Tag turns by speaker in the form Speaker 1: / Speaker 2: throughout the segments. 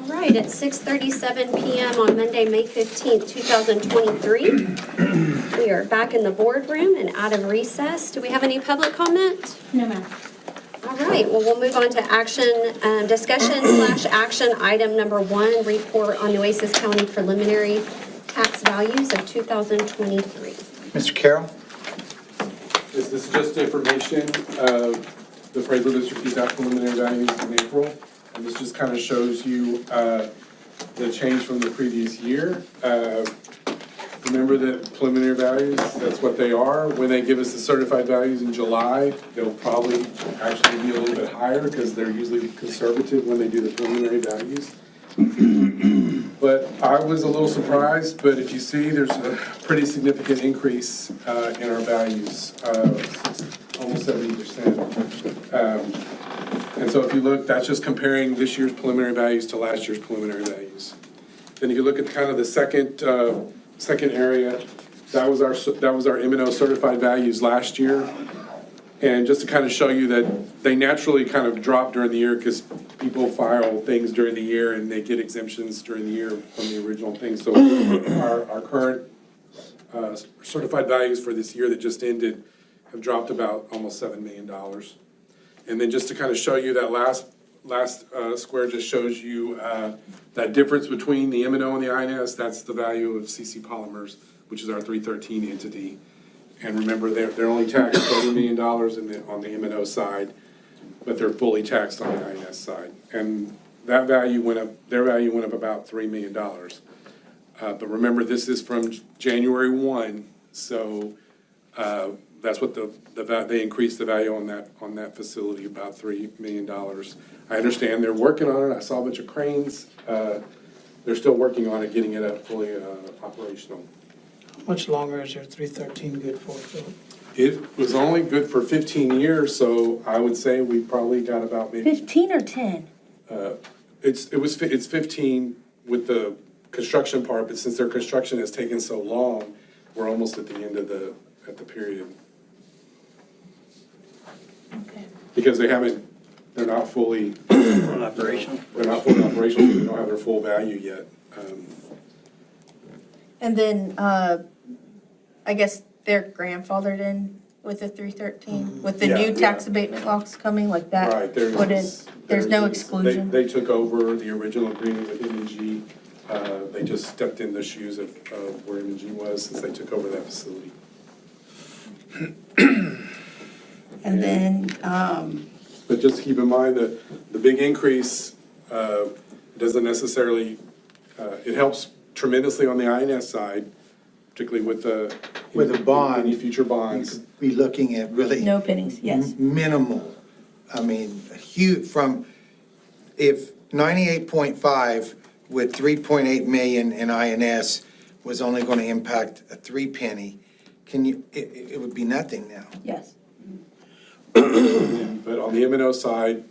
Speaker 1: All right, it's 6:37 PM on Monday, May 15th, 2023. We are back in the boardroom and out of recess. Do we have any public comment?
Speaker 2: No, ma'am.
Speaker 1: All right, well, we'll move on to discussion/action item number 1, report on Nueces County preliminary tax values of 2023.
Speaker 3: Mr. Carroll?
Speaker 4: This is just information. The appraisal district used out preliminary values in April. And this just kind of shows you the change from the previous year. Remember that preliminary values, that's what they are. When they give us the certified values in July, they'll probably actually be a little bit higher because they're usually conservative when they do the preliminary values. But I was a little surprised, but if you see, there's a pretty significant increase in our values, almost 70%. And so if you look, that's just comparing this year's preliminary values to last year's preliminary values. Then if you look at kind of the second area, that was our M&O certified values last year. And just to kind of show you that they naturally kind of drop during the year because people file things during the year and they get exemptions during the year from the original thing. So our current certified values for this year that just ended have dropped about almost $7 million. And then just to kind of show you that last square just shows you that difference between the M&O and the INS. That's the value of CC Polymers, which is our 313 entity. And remember, they're only taxed $30 million on the M&O side, but they're fully taxed on the INS side. And that value went up, their value went up about $3 million. But remember, this is from January 1, so that's what they increased the value on that facility, about $3 million. I understand they're working on it. I saw a bunch of cranes. They're still working on it, getting it up fully operational.
Speaker 3: How much longer is your 313 good for, Philip?
Speaker 4: It was only good for 15 years, so I would say we probably got about maybe
Speaker 2: 15 or 10?
Speaker 4: it's 15 with the construction part, but since their construction has taken so long, we're almost at the end of the period.
Speaker 2: Okay.
Speaker 4: Because they're not fully
Speaker 5: Operational.
Speaker 4: They're not fully operational, so they don't have their full value yet.
Speaker 6: And then, I guess they're grandfathered in with the 313, with the new
Speaker 4: Yeah,
Speaker 6: tax
Speaker 4: yeah.
Speaker 6: abatement laws coming like that?
Speaker 4: Right,
Speaker 6: There's no exclusion?
Speaker 4: They took over the original agreement with M&G. They just stepped in the shoes of where M&G was since they took over that facility.
Speaker 6: And then,
Speaker 4: But just keep in mind that the big increase doesn't necessarily, it helps tremendously on the INS side, particularly with the
Speaker 3: bond.
Speaker 4: any future bonds.
Speaker 3: Be looking at really
Speaker 6: no pennies, yes.
Speaker 3: minimal. I mean, huge, from, if 98.5 with 3.8 million in INS was only going to impact a 3 penny, it would be nothing now.
Speaker 6: Yes.
Speaker 4: But on the M&O side,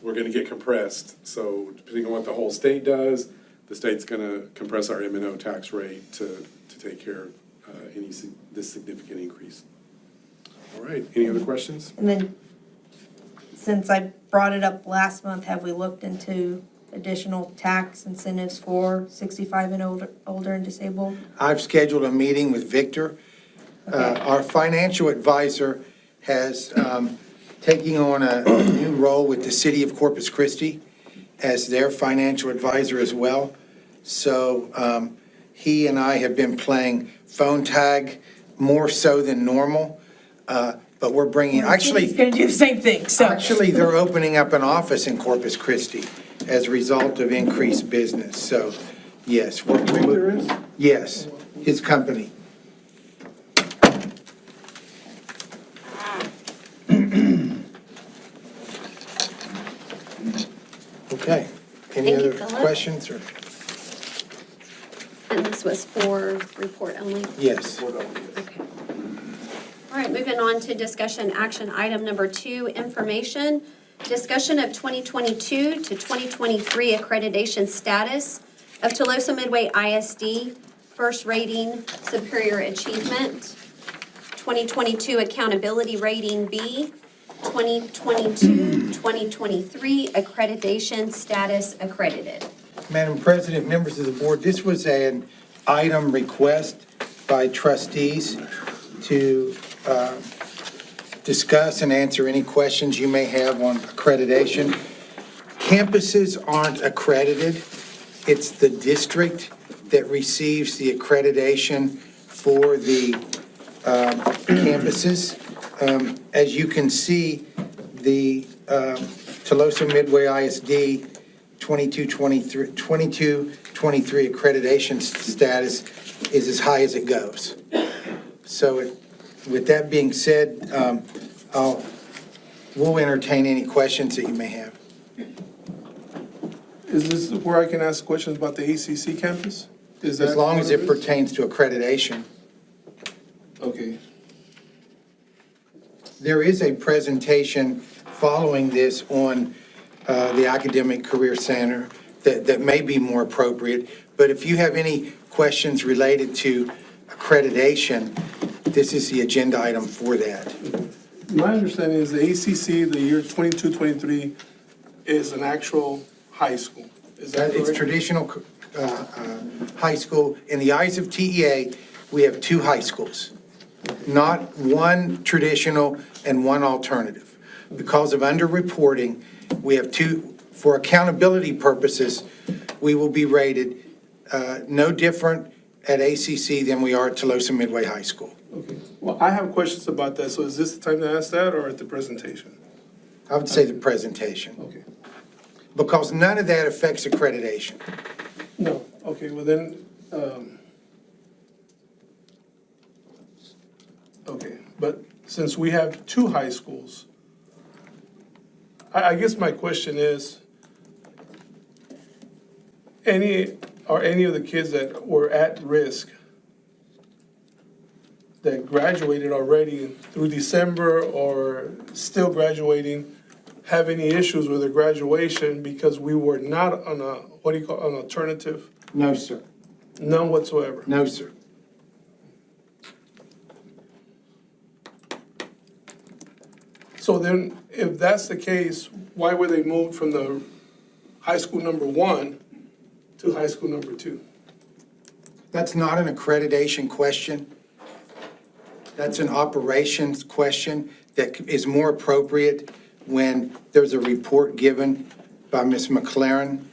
Speaker 4: we're gonna get compressed. So depending on what the whole state does, the state's gonna compress our M&O tax rate to take care of this significant increase. All right, any other questions?
Speaker 6: And then, since I brought it up last month, have we looked into additional tax incentives for 65 and older and disabled?
Speaker 3: I've scheduled a meeting with Victor. Our financial advisor has taking on a new role with the city of Corpus Christi as their financial advisor as well. So he and I have been playing phone tag more so than normal, but we're bringing,
Speaker 6: He's
Speaker 3: actually,
Speaker 6: gonna do the same thing, so.
Speaker 3: actually, they're opening up an office in Corpus Christi as a result of increased business. So, yes.
Speaker 4: Victor is?
Speaker 3: Yes, his company. Okay, any
Speaker 1: Thank you,
Speaker 3: other
Speaker 1: Philip.
Speaker 3: questions or?
Speaker 1: And this was for report only?
Speaker 3: Yes.
Speaker 1: Okay. All right, moving on to discussion action item number 2, information. Discussion of 2022 to 2023 accreditation status of Tolosa Midway ISD, first rating superior achievement, 2022 accountability rating B, 2022-2023 accreditation status accredited.
Speaker 3: Madam President, members of the board, this was an item request by trustees to discuss and answer any questions you may have on accreditation. Campuses aren't accredited. It's the district that receives the accreditation for the campuses. As you can see, the Tolosa Midway ISD 22-23 accreditation status is as high as it goes. So with that being said, we'll entertain any questions that you may have.
Speaker 2: Is this where I can ask questions about the ACC campus? Is that
Speaker 3: As long as
Speaker 2: what
Speaker 3: it
Speaker 2: is?
Speaker 3: pertains to accreditation.
Speaker 2: Okay,
Speaker 3: There is a presentation following this on the Academic Career Center that may be more appropriate. But if you have any questions related to accreditation, this is the agenda item for that.
Speaker 2: my understanding is the ACC, the year 22-23, is an actual high school. Is that
Speaker 3: It's
Speaker 2: correct?
Speaker 3: traditional high school. In the eyes of TEA, we have two high schools, not one traditional and one alternative. Because of underreporting, we have two, for accountability purposes, we will be rated no different at ACC than we are at Tolosa Midway High School.
Speaker 2: Okay, well, I have questions about that, so is this the time to ask that or at the presentation?
Speaker 3: I would say the presentation,
Speaker 2: Okay,
Speaker 3: because none of that affects accreditation.
Speaker 2: no, okay, well then, okay, but since we have two high schools, I guess my question is, any of the kids that were at risk that graduated already through December or still graduating, have any issues with their graduation because we were not on a, what do you call, an alternative?
Speaker 3: No, sir.
Speaker 2: None whatsoever.
Speaker 3: No, sir.
Speaker 2: So then, if that's the case, why were they moved from the high school number 1 to high school number 2?
Speaker 3: That's not an accreditation question. That's an operations question that is more appropriate when there's a report given by Ms. McLaren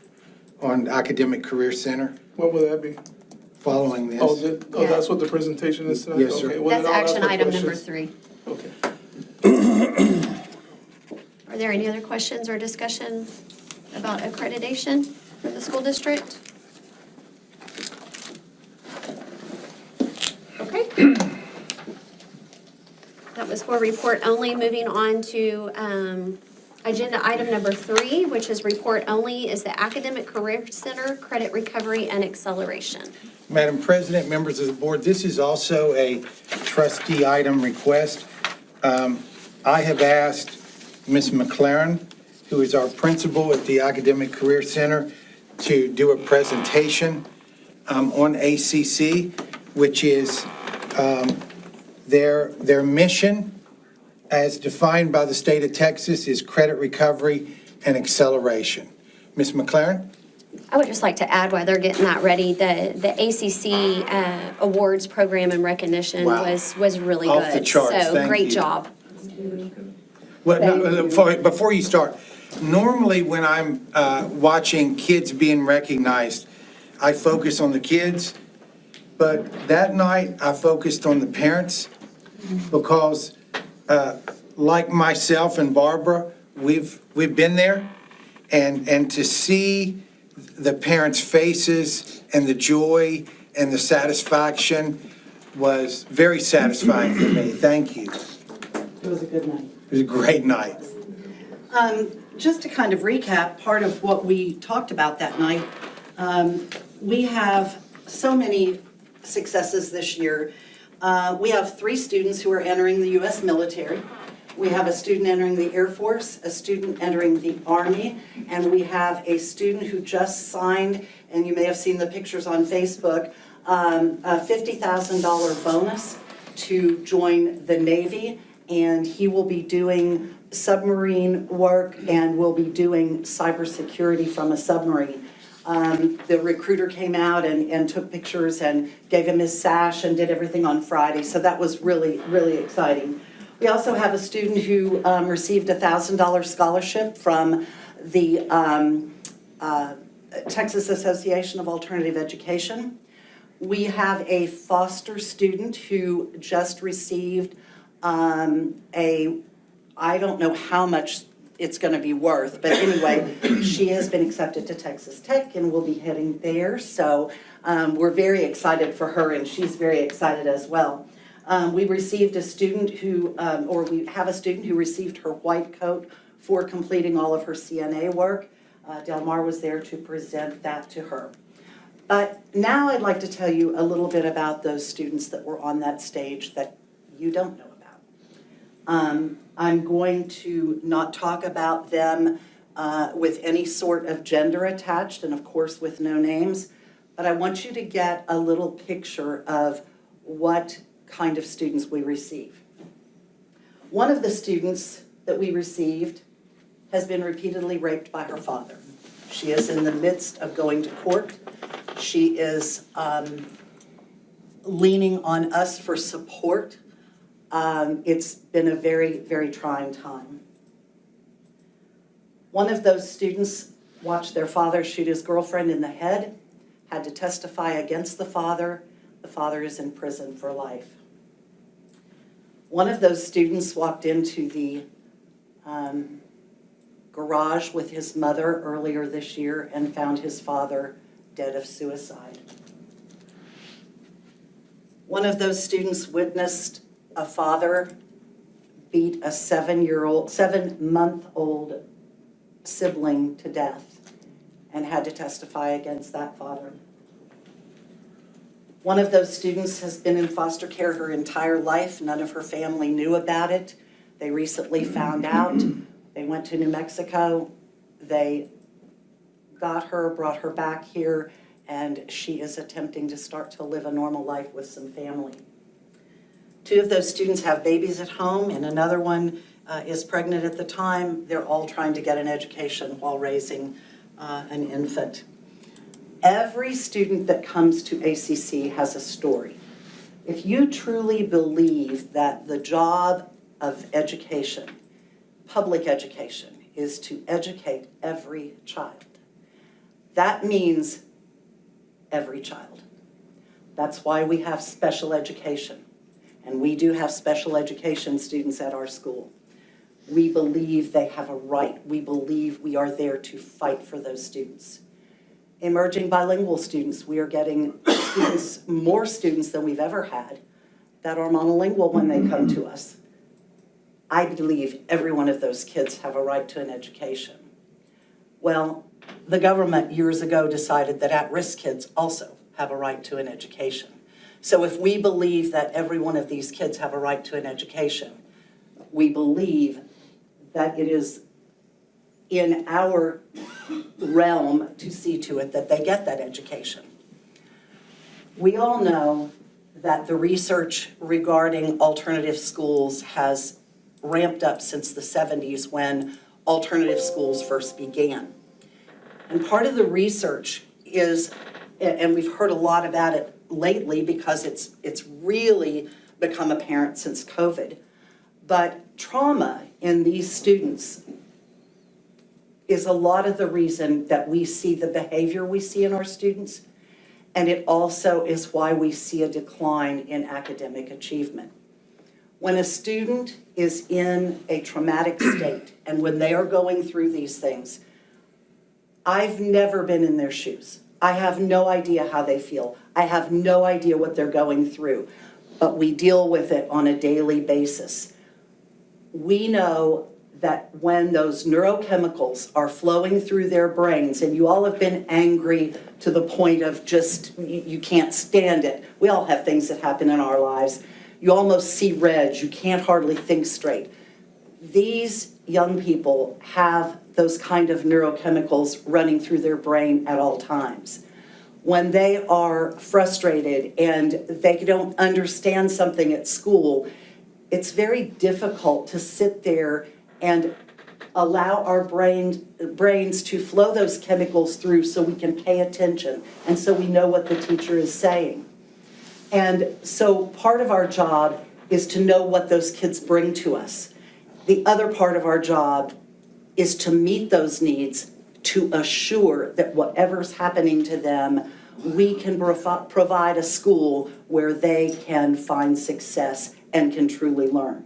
Speaker 3: on Academic Career Center
Speaker 2: What would that be?
Speaker 3: following this.
Speaker 2: Oh, that's what the presentation is tonight?
Speaker 3: Yes, sir.
Speaker 2: Okay, well,
Speaker 1: That's
Speaker 2: then I'll ask
Speaker 1: action
Speaker 2: my
Speaker 1: item number
Speaker 2: questions.
Speaker 1: 3.
Speaker 2: Okay.
Speaker 1: Are there any other questions or discussion about accreditation for the school district? Okay. That was for report only. Moving on to agenda item number 3, which is report only, is the Academic Career Center Credit Recovery and Acceleration.
Speaker 3: Madam President, members of the board, this is also a trustee item request. I have asked Ms. McLaren, who is our principal at the Academic Career Center, to do a presentation on ACC, which is their mission, as defined by the state of Texas, is credit recovery and acceleration. Ms. McLaren?
Speaker 1: I would just like to add, while they're getting that ready, the ACC awards program and recognition
Speaker 3: Wow.
Speaker 1: was really good.
Speaker 3: Off the charts.
Speaker 1: So
Speaker 3: Thank
Speaker 1: great
Speaker 3: you.
Speaker 1: job.
Speaker 3: Well, no, before you start, normally when I'm watching kids being recognized, I focus on the kids, but that night I focused on the parents because, like myself and Barbara, we've been there, and to see the parents' faces and the joy and the satisfaction was very satisfying for me. Thank you.
Speaker 5: It was a good night.
Speaker 3: It was a great night.
Speaker 5: Just to kind of recap, part of what we talked about that night, we have so many successes this year. We have 3 students who are entering the U.S. military. We have a student entering the Air Force, a student entering the Army, and we have a student who just signed, and you may have seen the pictures on Facebook, a $50,000 bonus to join the Navy, and he will be doing submarine work and will be doing cybersecurity from a submarine. The recruiter came out and took pictures and gave him his sash and did everything on Friday, so that was really, really exciting. We also have a student who received a $1,000 scholarship from the Texas Association of Alternative Education. We have a foster student who just received I don't know how much it's going to be worth, but anyway, she has been accepted to Texas Tech and will be heading there. So we're very excited for her, and she's very excited as well. We received a student who, or we have a student who received her white coat for completing all of her CNA work. Del Mar was there to present that to her. But now I'd like to tell you a little bit about those students that were on that stage that you don't know about. I'm going to not talk about them with any sort of gender attached, and of course with no names, but I want you to get a little picture of what kind of students we receive. One of the students that we received has been repeatedly raped by her father. She is in the midst of going to court. She is leaning on us for support. It's been a very, very trying time. One of those students watched their father shoot his girlfriend in the head, had to testify against the father. The father is in prison for life. One of those students walked into the garage with his mother earlier this year and found his father dead of suicide. One of those students witnessed a father beat a 7-month-old sibling to death and had to testify against that father. One of those students has been in foster care her entire life. None of her family knew about it. They recently found out. They went to New Mexico. They got her, brought her back here, and she is attempting to start to live a normal life with some family. 2 of those students have babies at home, and another one is pregnant at the time. They're all trying to get an education while raising an infant. Every student that comes to ACC has a story. If you truly believe that the job of education, public education, is to educate every child, that means every child. That's why we have special education. And we do have special education students at our school. We believe they have a right. We believe we are there to fight for those students. Emerging bilingual students, we are getting students, more students than we've ever had, that are monolingual when they come to us. I believe every one of those kids have a right to an education. Well, the government years ago decided that at-risk kids also have a right to an education. So if we believe that every one of these kids have a right to an education, we believe that it is in our realm to see to it that they get that education. We all know that the research regarding alternative schools has ramped up since the 70s when alternative schools first began. And part of the research is, and we've heard a lot about it lately because it's really become apparent since COVID, but trauma in these students is a lot of the reason that we see the behavior we see in our students, and it also is why we see a decline in academic achievement. When a student is in a traumatic state and when they are going through these things, I've never been in their shoes. I have no idea how they feel. I have no idea what they're going through, but we deal with it on a daily basis. We know that when those neurochemicals are flowing through their brains, and you all have been angry to the point of just, you can't stand it. We all have things that happen in our lives. You almost see red, you can't hardly think straight. These young people have those kind of neurochemicals running through their brain at all times. When they are frustrated and they don't understand something at school, it's very difficult to sit there and allow our brains to flow those chemicals through so we can pay attention and so we know what the teacher is saying. And so part of our job is to know what those kids bring to us. The other part of our job is to meet those needs, to assure that whatever's happening to them, we can provide a school where they can find success and can truly learn.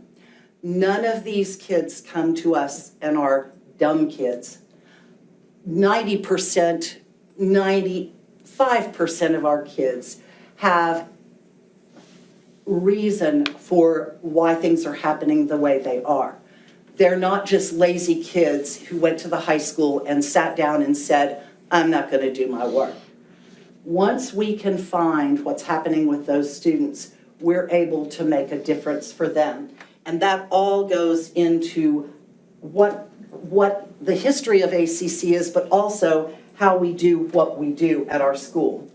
Speaker 5: None of these kids come to us and are dumb kids. 90%, 95% of our kids have reason for why things are happening the way they are. They're not just lazy kids who went to the high school and sat down and said, I'm not going to do my work. Once we can find what's happening with those students, we're able to make a difference for them. And that all goes into what the history of ACC is, but also how we do what we do at our school.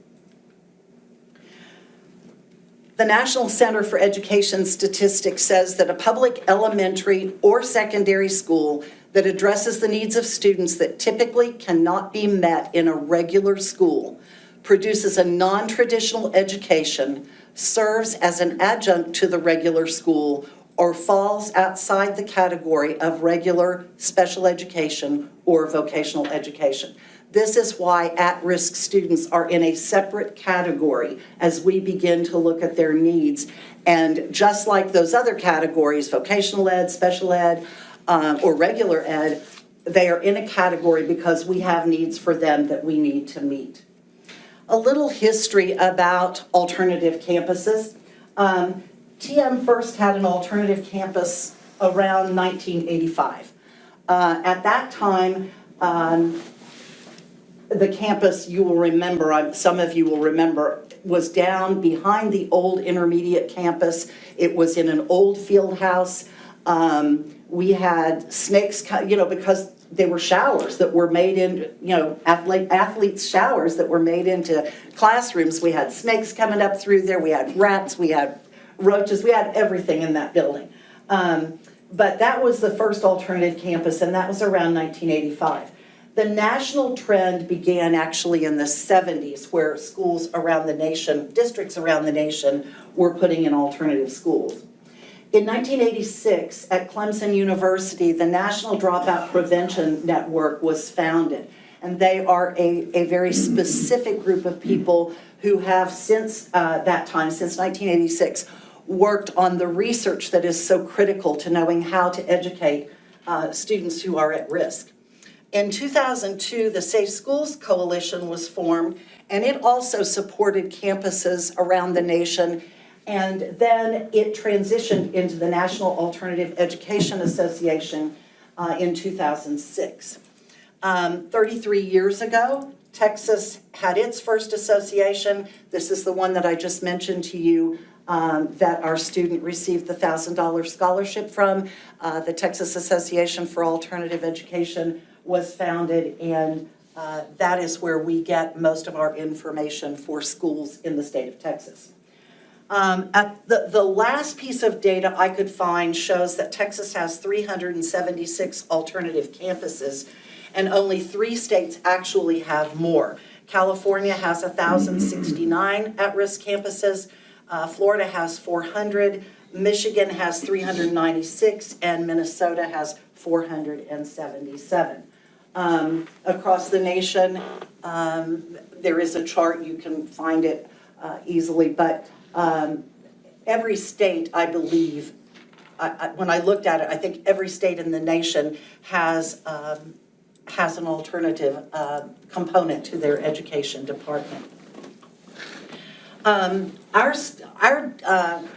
Speaker 5: The National Center for Education Statistics says that a public elementary or secondary school that addresses the needs of students that typically cannot be met in a regular school produces a non-traditional education, serves as an adjunct to the regular school, or falls outside the category of regular special education or vocational education. This is why at-risk students are in a separate category as we begin to look at their needs. And just like those other categories, vocational ed, special ed, or regular ed, they are in a category because we have needs for them that we need to meet. A little history about alternative campuses. TM first had an alternative campus around 1985. At that time, the campus, you will remember, some of you will remember, was down behind the old intermediate campus. It was in an old field house. We had snakes, because they were showers that were made in, athletes' showers that were made into classrooms. We had snakes coming up through there. We had rats. We had roaches. We had everything in that building. But that was the first alternative campus, and that was around 1985. The national trend began actually in the 70s, where schools around the nation, districts around the nation, were putting in alternative schools. In 1986, at Clemson University, the National Dropout Prevention Network was founded. And they are a very specific group of people who have since that time, since 1986, worked on the research that is so critical to knowing how to educate students who are at risk. In 2002, the Safe Schools Coalition was formed, and it also supported campuses around the nation. And then it transitioned into the National Alternative Education Association in 2006. 33 years ago, Texas had its first association. This is the one that I just mentioned to you that our student received the $1,000 scholarship from. The Texas Association for Alternative Education was founded, and that is where we get most of our information for schools in the state of Texas. At the last piece of data I could find shows that Texas has 376 alternative campuses, and only 3 states actually have more. California has 1,069 at-risk campuses, Florida has 400, Michigan has 396, and Minnesota has 477. Across the nation, there is a chart, you can find it easily, but every state, I believe, when I looked at it, I think every state in the nation has an alternative component to their education department. Our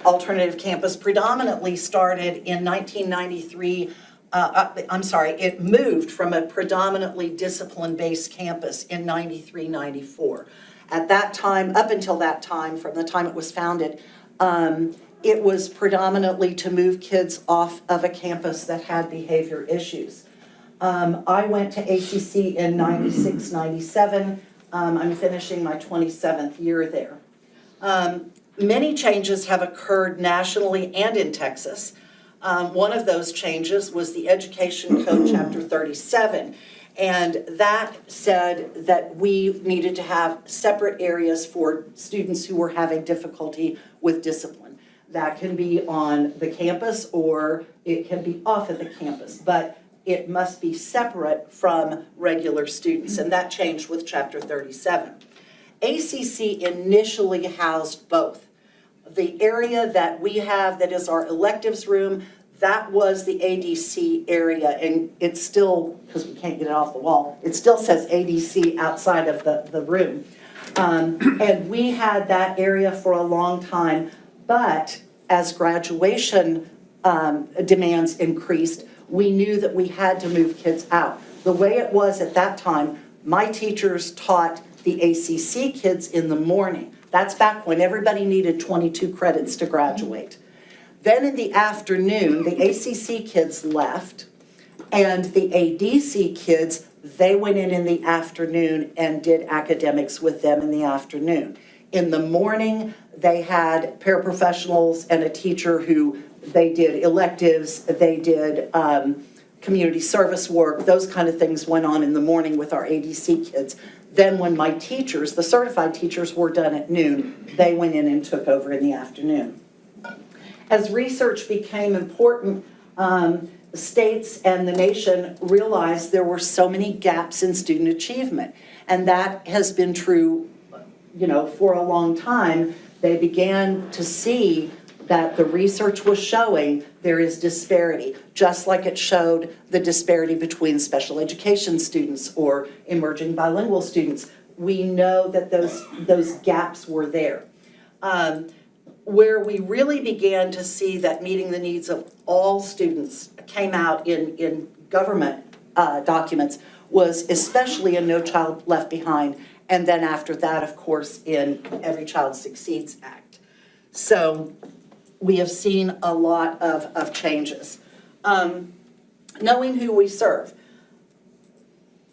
Speaker 5: alternative campus predominantly started in 1993. It moved from a predominantly discipline-based campus in 93, 94. At that time, up until that time, from the time it was founded, it was predominantly to move kids off of a campus that had behavior issues. I went to ACC in 96, 97. I'm finishing my 27th year there. Many changes have occurred nationally and in Texas. One of those changes was the Education Code, Chapter 37. And that said that we needed to have separate areas for students who were having difficulty with discipline. That can be on the campus or it can be off of the campus, but it must be separate from regular students, and that changed with Chapter 37. ACC initially housed both. The area that we have that is our electives room, that was the ADC area, and it's still, because we can't get it off the wall, it still says ADC outside of the room. And we had that area for a long time, but as graduation demands increased, we knew that we had to move kids out. The way it was at that time, my teachers taught the ACC kids in the morning. That's back when everybody needed 22 credits to graduate. Then in the afternoon, the ACC kids left, and the ADC kids, they went in the afternoon and did academics with them in the afternoon. In the morning, they had paraprofessionals and a teacher who they did electives, they did community service work, those kind of things went on in the morning with our ADC kids. Then when my teachers, the certified teachers, were done at noon, they went in and took over in the afternoon. As research became important, states and the nation realized there were so many gaps in student achievement. And that has been true, for a long time. They began to see that the research was showing there is disparity, just like it showed the disparity between special education students or emerging bilingual students. We know that those gaps were there. Where we really began to see that meeting the needs of all students came out in government documents was especially in No Child Left Behind, and then after that, of course, in Every Child Succeeds Act. So we have seen a lot of changes. Knowing who we serve.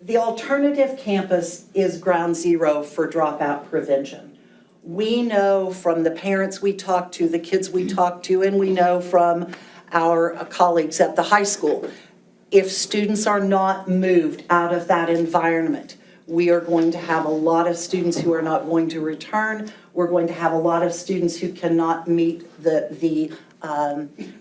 Speaker 5: The alternative campus is ground zero for dropout prevention. We know from the parents we talk to, the kids we talk to, and we know from our colleagues at the high school, if students are not moved out of that environment, we are going to have a lot of students who are not going to return. We're going to have a lot of students who cannot meet the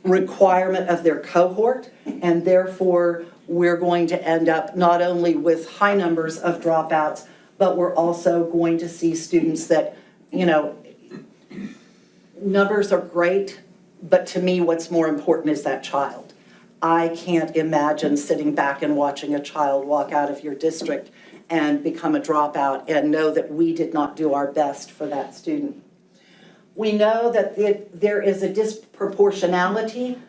Speaker 5: requirement of their cohort, and therefore we're going to end up not only with high numbers of dropouts, but we're also going to see students that, numbers are great, but to me what's more important is that child. I can't imagine sitting back and watching a child walk out of your district and become a dropout and know that we did not do our best for that student. We know that there is a disproportionality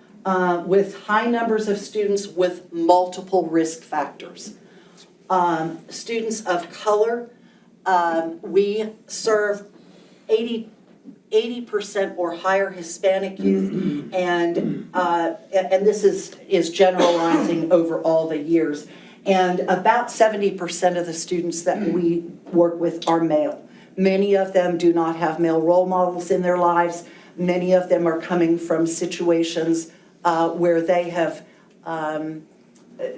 Speaker 5: with high numbers of students with multiple risk factors. Students of color, we serve 80% or higher Hispanic youth, and this is generalizing over all the years. And about 70% of the students that we work with are male. Many of them do not have male role models in their lives. Many of them are coming from situations where they have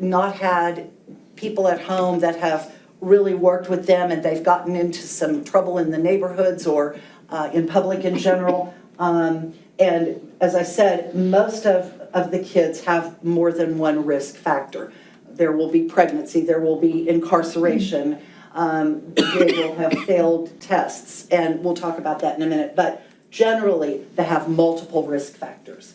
Speaker 5: not had people at home that have really worked with them, and they've gotten into some trouble in the neighborhoods or in public in general. And as I said, most of the kids have more than one risk factor. There will be pregnancy, there will be incarceration, they will have failed tests, and we'll talk about that in a minute, but generally they have multiple risk factors.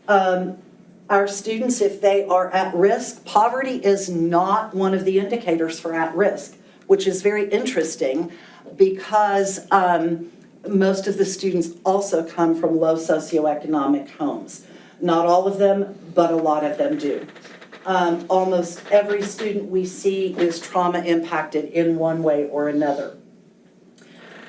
Speaker 5: Our students, if they are at risk, poverty is not one of the indicators for at risk, which is very interesting because most of the students also come from low socioeconomic homes. Not all of them, but a lot of them do. Almost every student we see is trauma impacted in one way or another.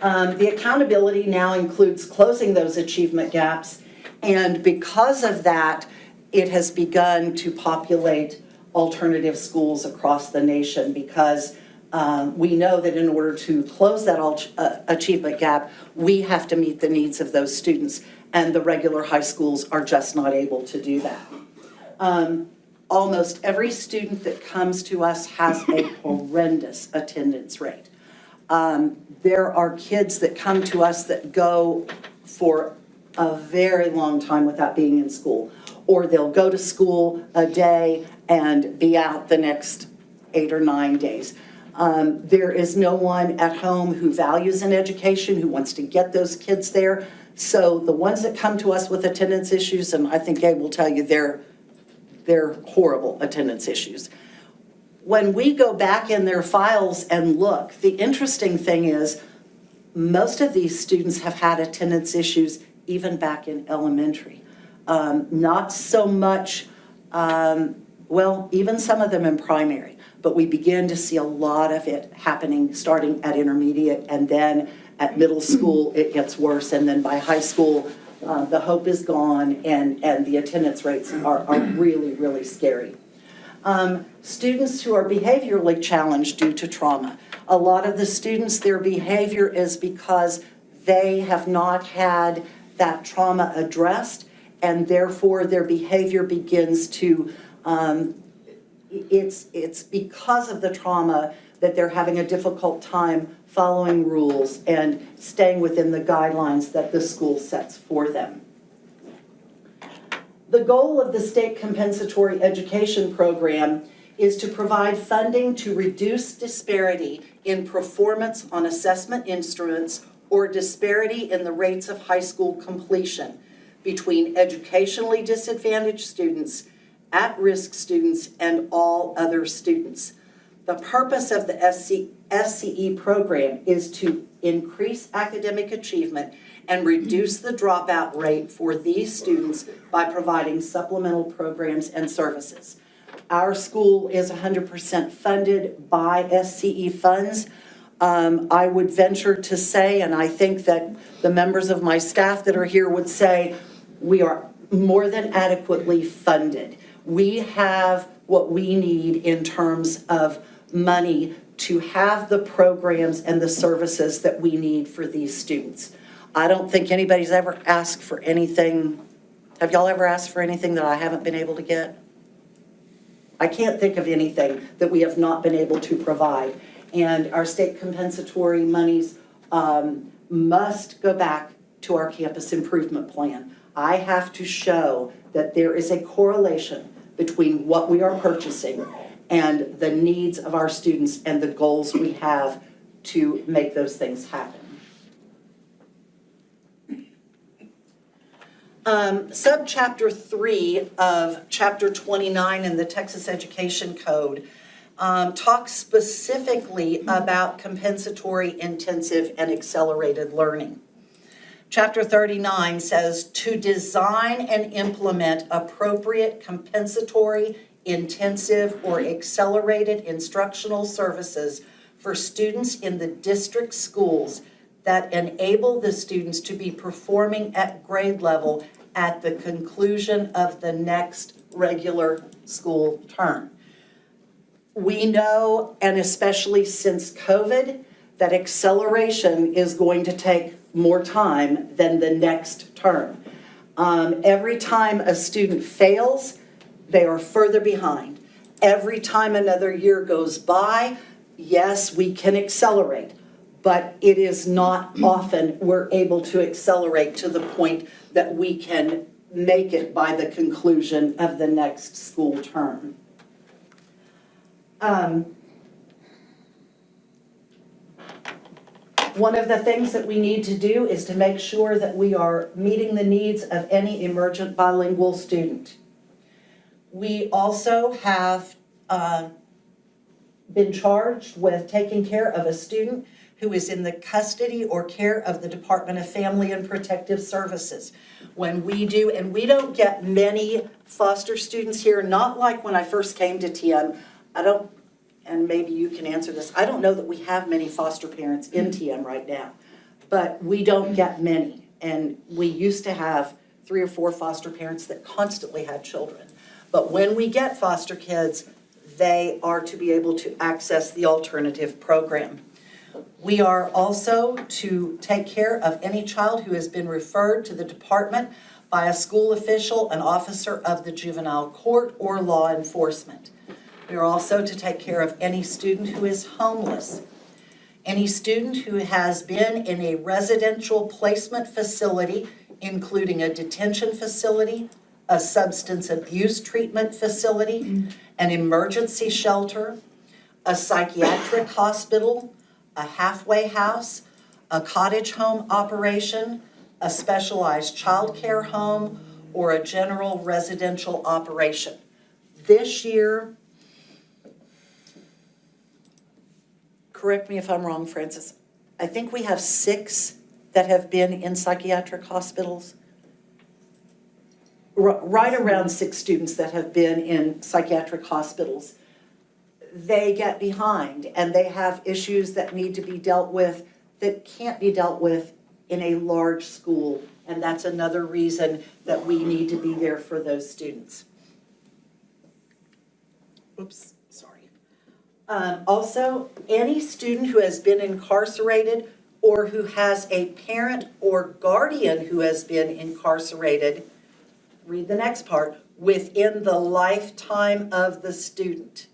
Speaker 5: The accountability now includes closing those achievement gaps, and because of that, it has begun to populate alternative schools across the nation because We know that in order to close that achievement gap, we have to meet the needs of those students, and the regular high schools are just not able to do that. Almost every student that comes to us has a horrendous attendance rate. There are kids that come to us that go for a very long time without being in school, or they'll go to school a day and be out the next 8 or 9 days. There is no one at home who values an education, who wants to get those kids there. So the ones that come to us with attendance issues, and I think Gabe will tell you, they're horrible attendance issues. When we go back in their files and look, the interesting thing is most of these students have had attendance issues even back in elementary. Not so much, well, even some of them in primary, but we begin to see a lot of it happening starting at intermediate, and then at middle school it gets worse, and then by high school the hope is gone, and the attendance rates are really, really scary. Students who are behaviorally challenged due to trauma. A lot of the students, their behavior is because they have not had that trauma addressed, and therefore their behavior begins to, it's because of the trauma that they're having a difficult time following rules and staying within the guidelines that the school sets for them. The goal of the state compensatory education program is to provide funding to reduce disparity in performance on assessment instruments or disparity in the rates of high school completion between educationally disadvantaged students, at-risk students, and all other students. The purpose of the SCE program is to increase academic achievement and reduce the dropout rate for these students by providing supplemental programs and services. Our school is 100% funded by SCE funds. I would venture to say, and I think that the members of my staff that are here would say, we are more than adequately funded. We have what we need in terms of money to have the programs and the services that we need for these students. I don't think anybody's ever asked for anything. Have y'all ever asked for anything that I haven't been able to get? I can't think of anything that we have not been able to provide. And our state compensatory monies must go back to our campus improvement plan. I have to show that there is a correlation between what we are purchasing and the needs of our students and the goals we have to make those things happen. Subchapter 3 of Chapter 29 in the Texas Education Code talks specifically about compensatory, intensive, and accelerated learning. Chapter 39 says to design and implement appropriate compensatory, intensive, or accelerated instructional services for students in the district schools that enable the students to be performing at grade level at the conclusion of the next regular school term. We know, and especially since COVID, that acceleration is going to take more time than the next term. Every time a student fails, they are further behind. Every time another year goes by, yes, we can accelerate, but it is not often we're able to accelerate to the point that we can make it by the conclusion of the next school term. One of the things that we need to do is to make sure that we are meeting the needs of any emergent bilingual student. We also have been charged with taking care of a student who is in the custody or care of the Department of Family and Protective Services. When we do, and we don't get many foster students here, not like when I first came to TM. And maybe you can answer this, I don't know that we have many foster parents in TM right now, but we don't get many. And we used to have 3 or 4 foster parents that constantly had children. But when we get foster kids, they are to be able to access the alternative program. We are also to take care of any child who has been referred to the department by a school official, an officer of the juvenile court, or law enforcement. We are also to take care of any student who is homeless, any student who has been in a residential placement facility, including a detention facility, a substance abuse treatment facility, an emergency shelter, a psychiatric hospital, a halfway house, a cottage home operation, a specialized childcare home, or a general residential operation. This year, correct me if I'm wrong, Francis, I think we have 6 that have been in psychiatric hospitals. Right around 6 students that have been in psychiatric hospitals. They get behind and they have issues that need to be dealt with that can't be dealt with in a large school. And that's another reason that we need to be there for those students. Oops, sorry. Also, any student who has been incarcerated or who has a parent or guardian who has been incarcerated, read the next part, within the lifetime of the student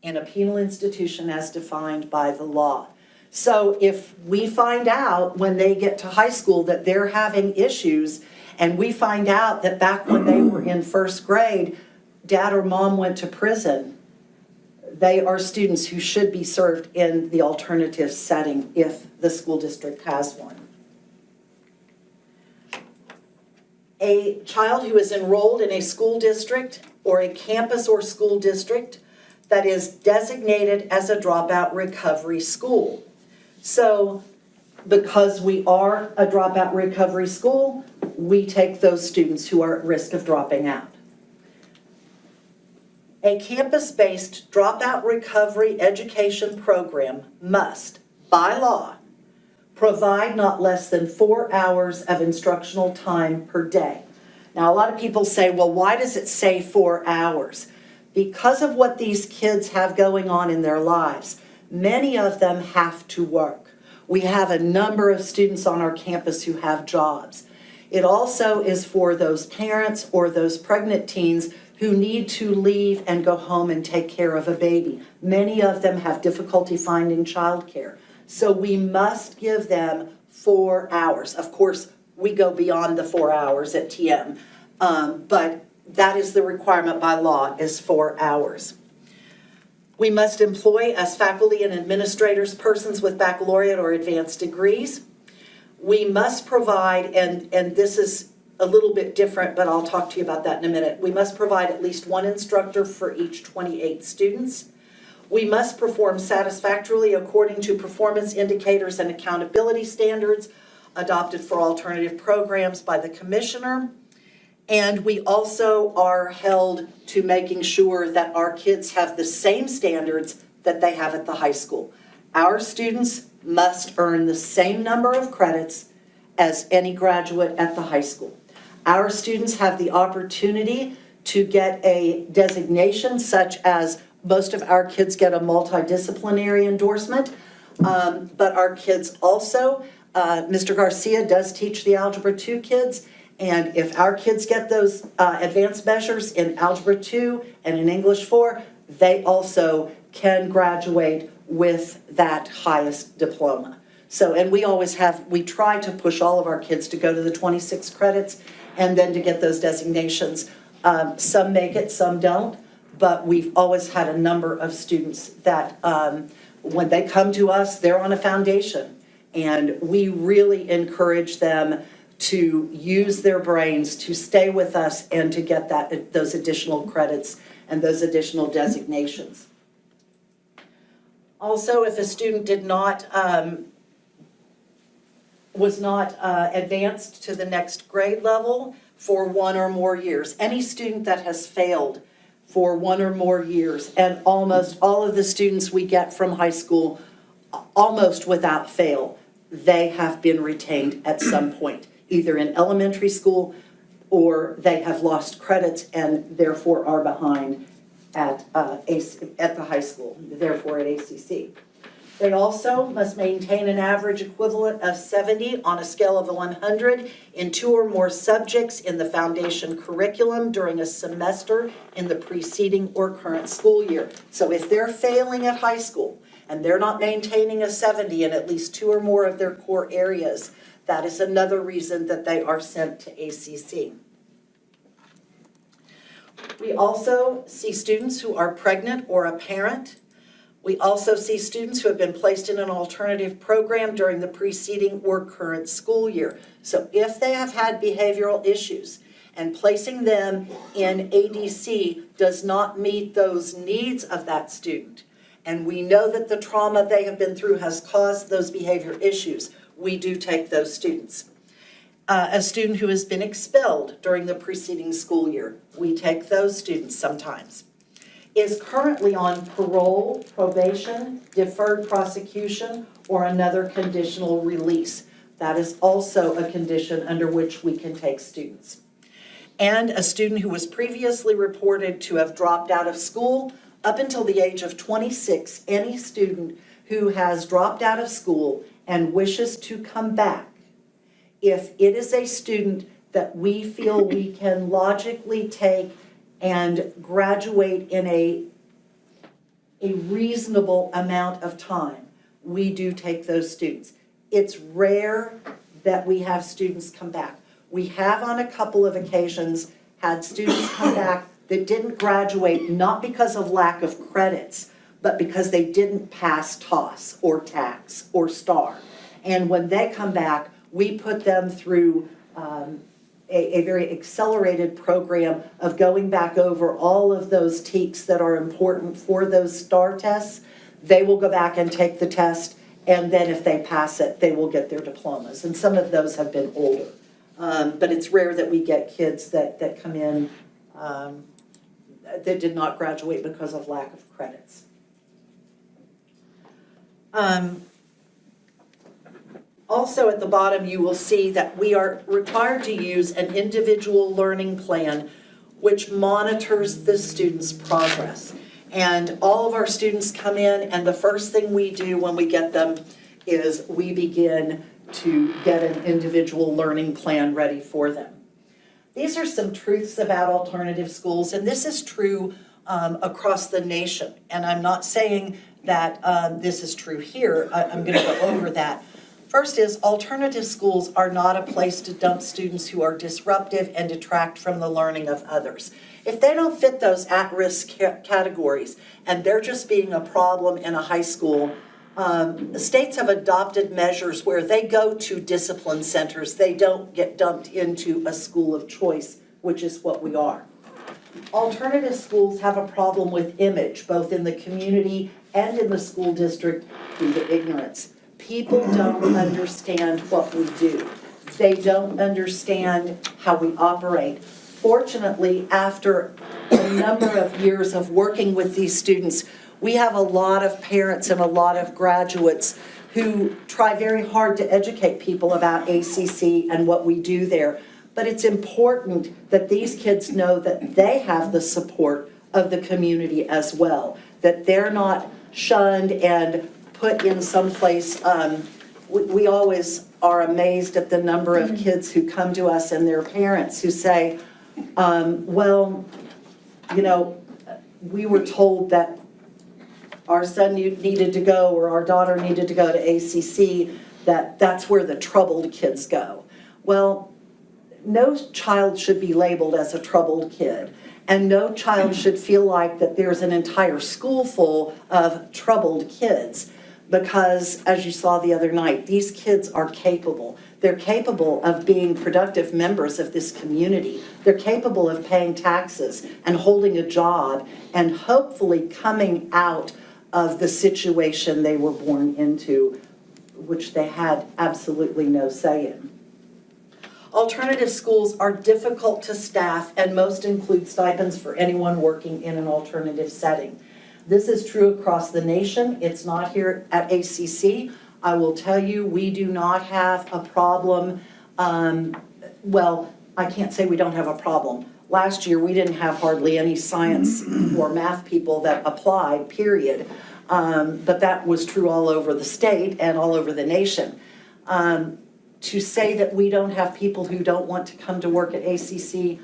Speaker 5: in a penal institution as defined by the law. So if we find out when they get to high school that they're having issues, and we find out that back when they were in first grade, dad or mom went to prison, they are students who should be served in the alternative setting if the school district has one. A child who is enrolled in a school district or a campus or school district that is designated as a dropout recovery school. So because we are a dropout recovery school, we take those students who are at risk of dropping out. A campus-based dropout recovery education program must, by law, provide not less than 4 hours of instructional time per day. Now, a lot of people say, well, why does it say 4 hours? Because of what these kids have going on in their lives, many of them have to work. We have a number of students on our campus who have jobs. It also is for those parents or those pregnant teens who need to leave and go home and take care of a baby. Many of them have difficulty finding childcare. So we must give them 4 hours. Of course, we go beyond the 4 hours at TM, but that is the requirement by law, is 4 hours. We must employ as faculty and administrators persons with baccalaureate or advanced degrees. We must provide, and this is a little bit different, but I'll talk to you about that in a minute. We must provide at least 1 instructor for each 28 students. We must perform satisfactorily according to performance indicators and accountability standards adopted for alternative programs by the commissioner. And we also are held to making sure that our kids have the same standards that they have at the high school. Our students must earn the same number of credits as any graduate at the high school. Our students have the opportunity to get a designation, such as most of our kids get a multidisciplinary endorsement, but our kids also, Mr. Garcia does teach the Algebra 2 kids, and if our kids get those advanced measures in Algebra 2 and in English 4, they also can graduate with that highest diploma. So, and we try to push all of our kids to go to the 26 credits and then to get those designations. Some make it, some don't, but we've always had a number of students that when they come to us, they're on a foundation. And we really encourage them to use their brains, to stay with us, and to get those additional credits and those additional designations. Also, if a student was not advanced to the next grade level for 1 or more years, any student that has failed for 1 or more years, and almost all of the students we get from high school, almost without fail, they have been retained at some point, either in elementary school or they have lost credits and therefore are behind at the high school, therefore at ACC. They also must maintain an average equivalent of 70 on a scale of 100 in 2 or more subjects in the foundation curriculum during a semester in the preceding or current school year. So if they're failing at high school and they're not maintaining a 70 in at least 2 or more of their core areas, that is another reason that they are sent to ACC. We also see students who are pregnant or a parent. We also see students who have been placed in an alternative program during the preceding or current school year. So if they have had behavioral issues and placing them in ADC does not meet those needs of that student, and we know that the trauma they have been through has caused those behavior issues, we do take those students. A student who has been expelled during the preceding school year, we take those students sometimes. Is currently on parole, probation, deferred prosecution, or another conditional release. That is also a condition under which we can take students. And a student who was previously reported to have dropped out of school up until the age of 26, any student who has dropped out of school and wishes to come back, if it is a student that we feel we can logically take and graduate in a reasonable amount of time, we do take those students. It's rare that we have students come back. We have on a couple of occasions had students come back that didn't graduate, not because of lack of credits, but because they didn't pass TOS or TAKS or STAR. And when they come back, we put them through a very accelerated program of going back over all of those TEKS that are important for those STAR tests. They will go back and take the test, and then if they pass it, they will get their diplomas. And some of those have been older. But it's rare that we get kids that come in that did not graduate because of lack of credits. Also at the bottom, you will see that we are required to use an individual learning plan which monitors the student's progress. And all of our students come in, and the first thing we do when we get them is we begin to get an individual learning plan ready for them. These are some truths about alternative schools, and this is true across the nation. And I'm not saying that this is true here. I'm going to go over that. First is, alternative schools are not a place to dump students who are disruptive and detract from the learning of others. If they don't fit those at-risk categories and they're just being a problem in a high school, states have adopted measures where they go to discipline centers. They don't get dumped into a school of choice, which is what we are. Alternative schools have a problem with image, both in the community and in the school district, due to ignorance. People don't understand what we do. They don't understand how we operate. Fortunately, after a number of years of working with these students, we have a lot of parents and a lot of graduates who try very hard to educate people about ACC and what we do there. But it's important that these kids know that they have the support of the community as well, that they're not shunned and put in some place. We always are amazed at the number of kids who come to us and their parents who say, well, you know, we were told that our son needed to go or our daughter needed to go to ACC, that's where the troubled kids go. Well, no child should be labeled as a troubled kid. And no child should feel like that there's an entire school full of troubled kids. Because, as you saw the other night, these kids are capable. They're capable of being productive members of this community. They're capable of paying taxes and holding a job and hopefully coming out of the situation they were born into, which they had absolutely no say in. Alternative schools are difficult to staff, and most include stipends for anyone working in an alternative setting. This is true across the nation. It's not here at ACC. I will tell you, we do not have a problem. Well, I can't say we don't have a problem. last year, we didn't have hardly any science or math people that applied, period. But that was true all over the state and all over the nation. To say that we don't have people who don't want to come to work at ACC,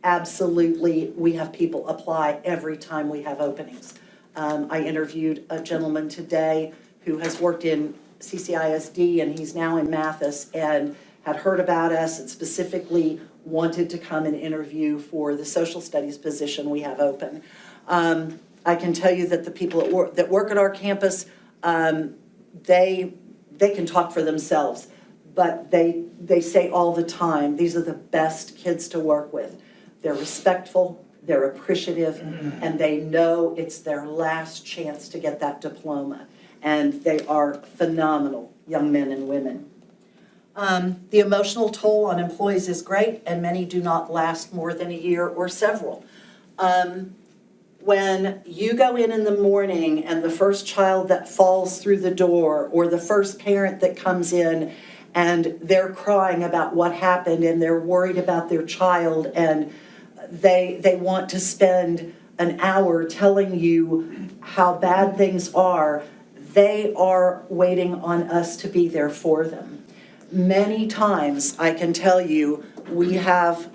Speaker 5: absolutely, we have people apply every time we have openings. I interviewed a gentleman today who has worked in CCISD, and he's now in Mathis, and had heard about us and specifically wanted to come and interview for the social studies position we have open. I can tell you that the people that work at our campus, they can talk for themselves, but they say all the time, these are the best kids to work with. They're respectful, they're appreciative, and they know it's their last chance to get that diploma. And they are phenomenal young men and women. The emotional toll on employees is great, and many do not last more than a year or several. When you go in the morning and the first child that falls through the door, or the first parent that comes in and they're crying about what happened and they're worried about their child, and they want to spend an hour telling you how bad things are, they are waiting on us to be there for them. Many times, I can tell you, we have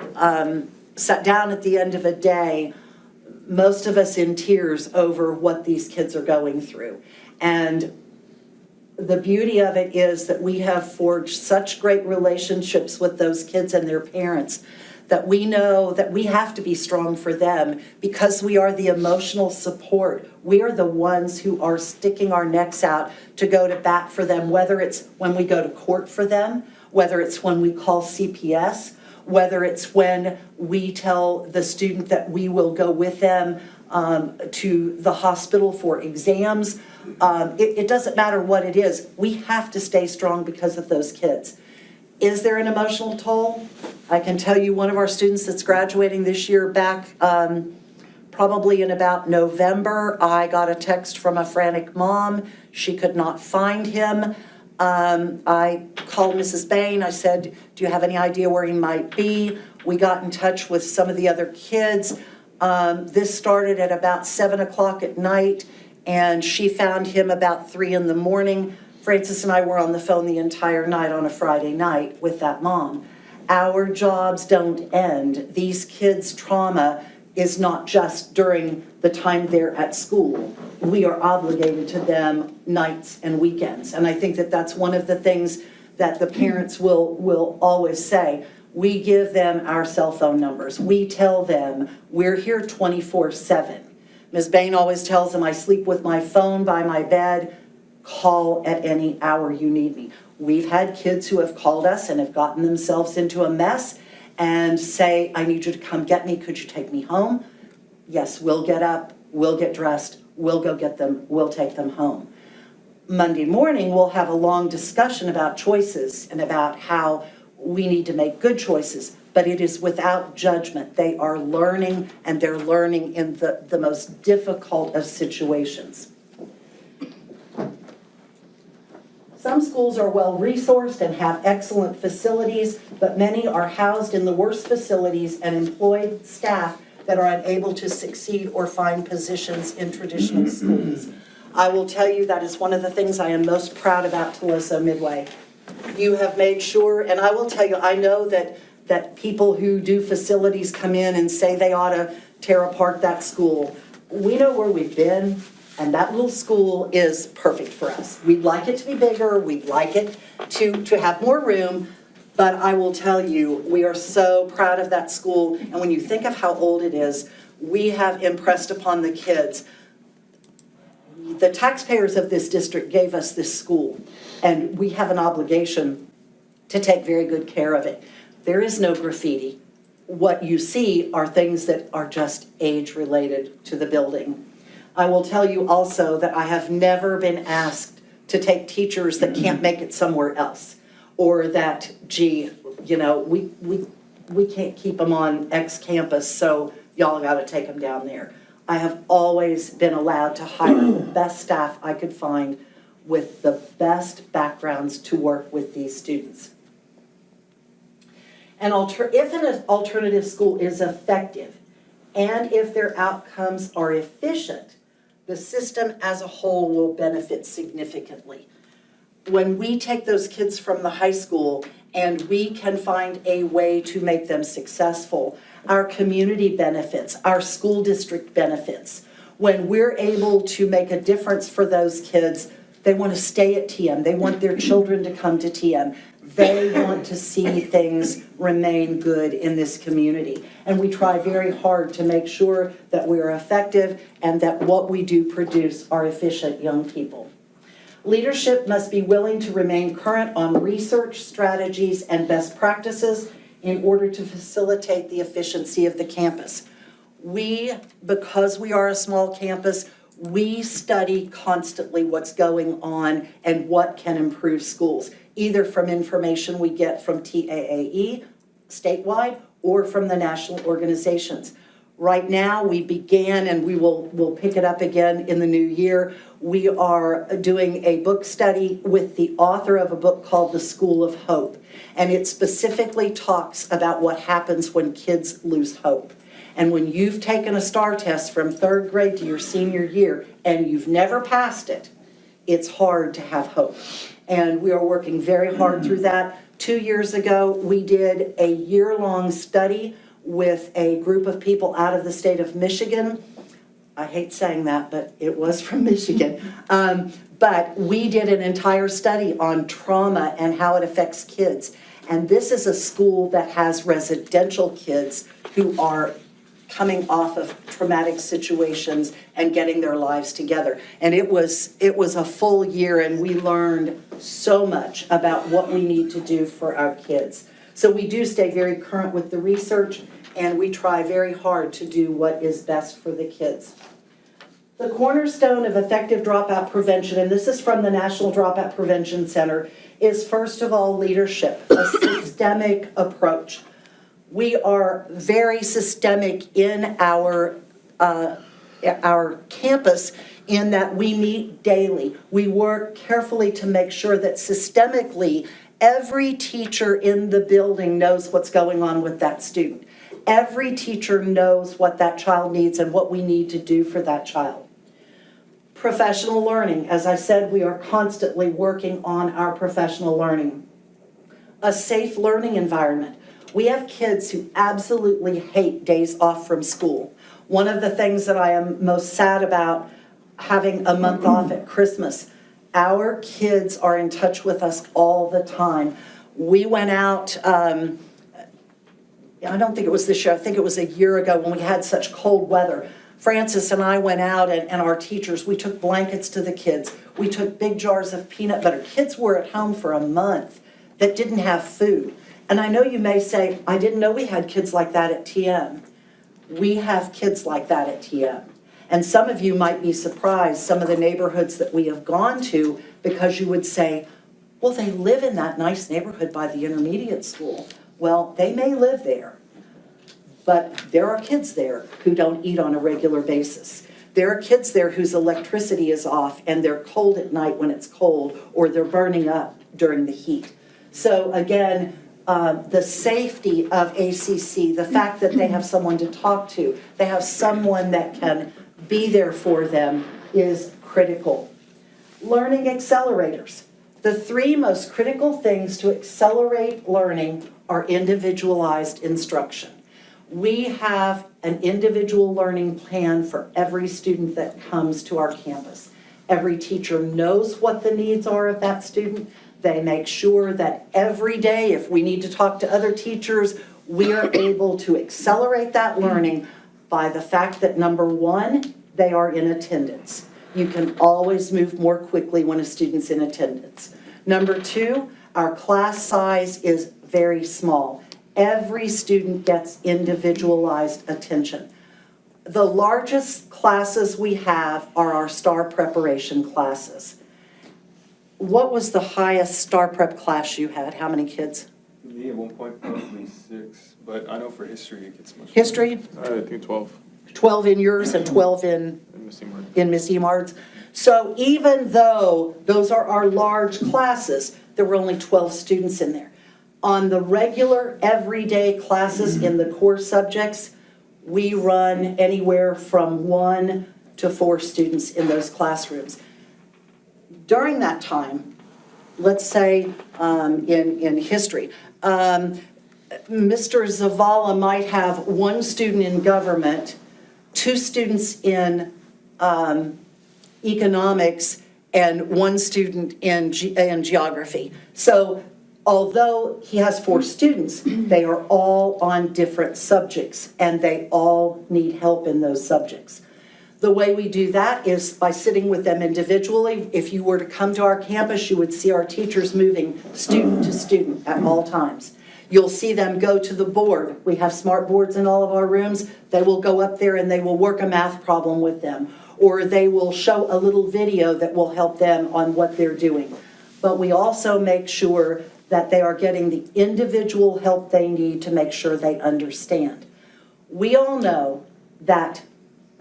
Speaker 5: sat down at the end of a day, most of us in tears over what these kids are going through. And the beauty of it is that we have forged such great relationships with those kids and their parents that we know that we have to be strong for them because we are the emotional support. We are the ones who are sticking our necks out to go to bat for them, whether it's when we go to court for them, whether it's when we call CPS, whether it's when we tell the student that we will go with them to the hospital for exams. It doesn't matter what it is. We have to stay strong because of those kids. Is there an emotional toll? I can tell you one of our students that's graduating this year back probably in about November, I got a text from a frantic mom. She could not find him. I called Mrs. Bain. I said, do you have any idea where he might be? We got in touch with some of the other kids. This started at about 7 o'clock at night, and she found him about 3 in the morning. Francis and I were on the phone the entire night on a Friday night with that mom. Our jobs don't end. These kids' trauma is not just during the time they're at school. We are obligated to them nights and weekends. And I think that that's one of the things that the parents will always say. We give them our cell phone numbers. We tell them we're here 24/7. Ms. Bain always tells them I sleep with my phone by my bed. Call at any hour you need me. We've had kids who have called us and have gotten themselves into a mess and say, I need you to come get me. Could you take me home? Yes, we'll get up, we'll get dressed, we'll go get them, we'll take them home. Monday morning, we'll have a long discussion about choices and about how we need to make good choices, but it is without judgment. They are learning, and they're learning in the most difficult of situations. Some schools are well-resourced and have excellent facilities, but many are housed in the worst facilities and employ staff that are unable to succeed or find positions in traditional schools. I will tell you that is one of the things I am most proud about Tuloso Midway. You have made sure, and I will tell you, I know that people who do facilities come in and say they ought to tear apart that school. We know where we've been. And that little school is perfect for us. We'd like it to be bigger, we'd like it to have more room, but I will tell you, we are so proud of that school. And when you think of how old it is, we have impressed upon the kids. The taxpayers of this district gave us this school, and we have an obligation to take very good care of it. There is no graffiti. What you see are things that are just age-related to the building. I will tell you also that I have never been asked to take teachers that can't make it somewhere else, or that, gee, you know, we can't keep them on X campus, so y'all got to take them down there. I have always been allowed to hire the best staff I could find with the best backgrounds to work with these students. If an alternative school is effective and if their outcomes are efficient, the system as a whole will benefit significantly. When we take those kids from the high school and we can find a way to make them successful, our community benefits, our school district benefits. When we're able to make a difference for those kids, they want to stay at TM. They want their children to come to TM. They want to see things remain good in this community. And we try very hard to make sure that we are effective and that what we do produce are efficient young people. Leadership must be willing to remain current on research, strategies, and best practices in order to facilitate the efficiency of the campus. Because we are a small campus, we study constantly what's going on and what can improve schools, either from information we get from TAAE statewide or from the national organizations. Right now, we began, and we'll pick it up again in the new year. We are doing a book study with the author of a book called The School of Hope. And it specifically talks about what happens when kids lose hope. And when you've taken a STAR test from 3rd grade to your senior year and you've never passed it, it's hard to have hope. And we are working very hard through that. 2 years ago, we did a year-long study with a group of people out of the state of Michigan. I hate saying that, but it was from Michigan. But we did an entire study on trauma and how it affects kids. And this is a school that has residential kids who are coming off of traumatic situations and getting their lives together. And it was a full year, and we learned so much about what we need to do for our kids. So we do stay very current with the research, and we try very hard to do what is best for the kids. The cornerstone of effective dropout prevention, and this is from the National Dropout Prevention Center, is first of all leadership, a systemic approach. We are very systemic in our campus in that we meet daily. We work carefully to make sure that systemically every teacher in the building knows what's going on with that student. Every teacher knows what that child needs and what we need to do for that child. Professional learning. As I said, we are constantly working on our professional learning. A safe learning environment. We have kids who absolutely hate days off from school. One of the things that I am most sad about having a month off at Christmas, our kids are in touch with us all the time. We went out, I don't think it was this year, I think it was a year ago when we had such cold weather. Francis and I went out and our teachers, we took blankets to the kids. We took big jars of peanut butter. Kids were at home for a month that didn't have food. And I know you may say, I didn't know we had kids like that at TM. We have kids like that at TM. And some of you might be surprised, some of the neighborhoods that we have gone to, because you would say, well, they live in that nice neighborhood by the intermediate school. Well, they may live there, but there are kids there who don't eat on a regular basis. There are kids there whose electricity is off and they're cold at night when it's cold, or they're burning up during the heat. So again, the safety of ACC, the fact that they have someone to talk to, they have someone that can be there for them is critical. Learning accelerators. The 3 most critical things to accelerate learning are individualized instruction. We have an individual learning plan for every student that comes to our campus. Every teacher knows what the needs are of that student. They make sure that every day, if we need to talk to other teachers, we are able to accelerate that learning by the fact that, number 1, they are in attendance. You can always move more quickly when a student's in attendance. Number 2, our class size is very small. Every student gets individualized attention. The largest classes we have are our STAR preparation classes. What was the highest STAR prep class you had? How many kids?
Speaker 7: Me at one point probably 6, but I know for history it gets much.
Speaker 5: History?
Speaker 4: I think 12.
Speaker 5: 12 in yours and 12 in Miss Emard's. So even though those are our large classes, there were only 12 students in there. On the regular, everyday classes in the core subjects, we run anywhere from 1 to 4 students in those classrooms. During that time, let's say in history, Mr. Zavala might have 1 student in government, 2 students in economics, and 1 student in geography. So although he has 4 students, they are all on different subjects, and they all need help in those subjects. The way we do that is by sitting with them individually. If you were to come to our campus, you would see our teachers moving student to student at all times. You'll see them go to the board. We have smart boards in all of our rooms. They will go up there and they will work a math problem with them, or they will show a little video that will help them on what they're doing. But we also make sure that they are getting the individual help they need to make sure they understand. We all know that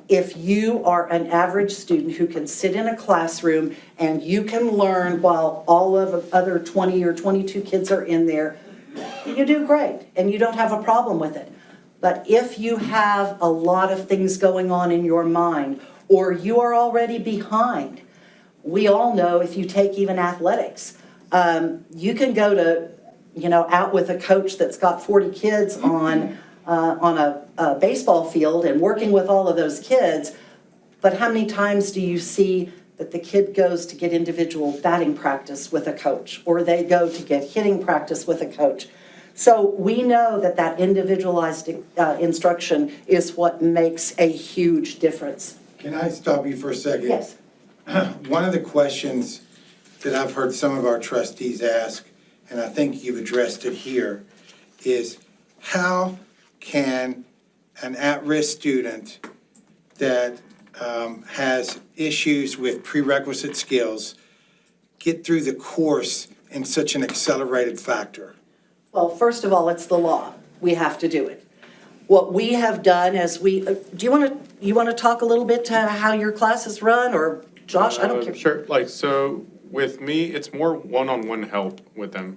Speaker 5: if you are an average student who can sit in a classroom and you can learn while all of the other 20 or 22 kids are in there, you do great and you don't have a problem with it. But if you have a lot of things going on in your mind, or you are already behind, we all know if you take even athletics, you can go to, out with a coach that's got 40 kids on a baseball field and working with all of those kids, but how many times do you see that the kid goes to get individual batting practice with a coach, or they go to get hitting practice with a coach? So we know that individualized instruction is what makes a huge difference.
Speaker 3: Can I stop you for a second?
Speaker 5: Yes.
Speaker 3: One of the questions that I've heard some of our trustees ask, and I think you've addressed it here, is how can an at-risk student that has issues with prerequisite skills get through the course in such an accelerated factor?
Speaker 5: Well, first of all, it's the law. We have to do it. What we have done is do you want to talk a little bit to how your classes run, or Josh? I don't care.
Speaker 8: Sure, so with me, it's more one-on-one help with them.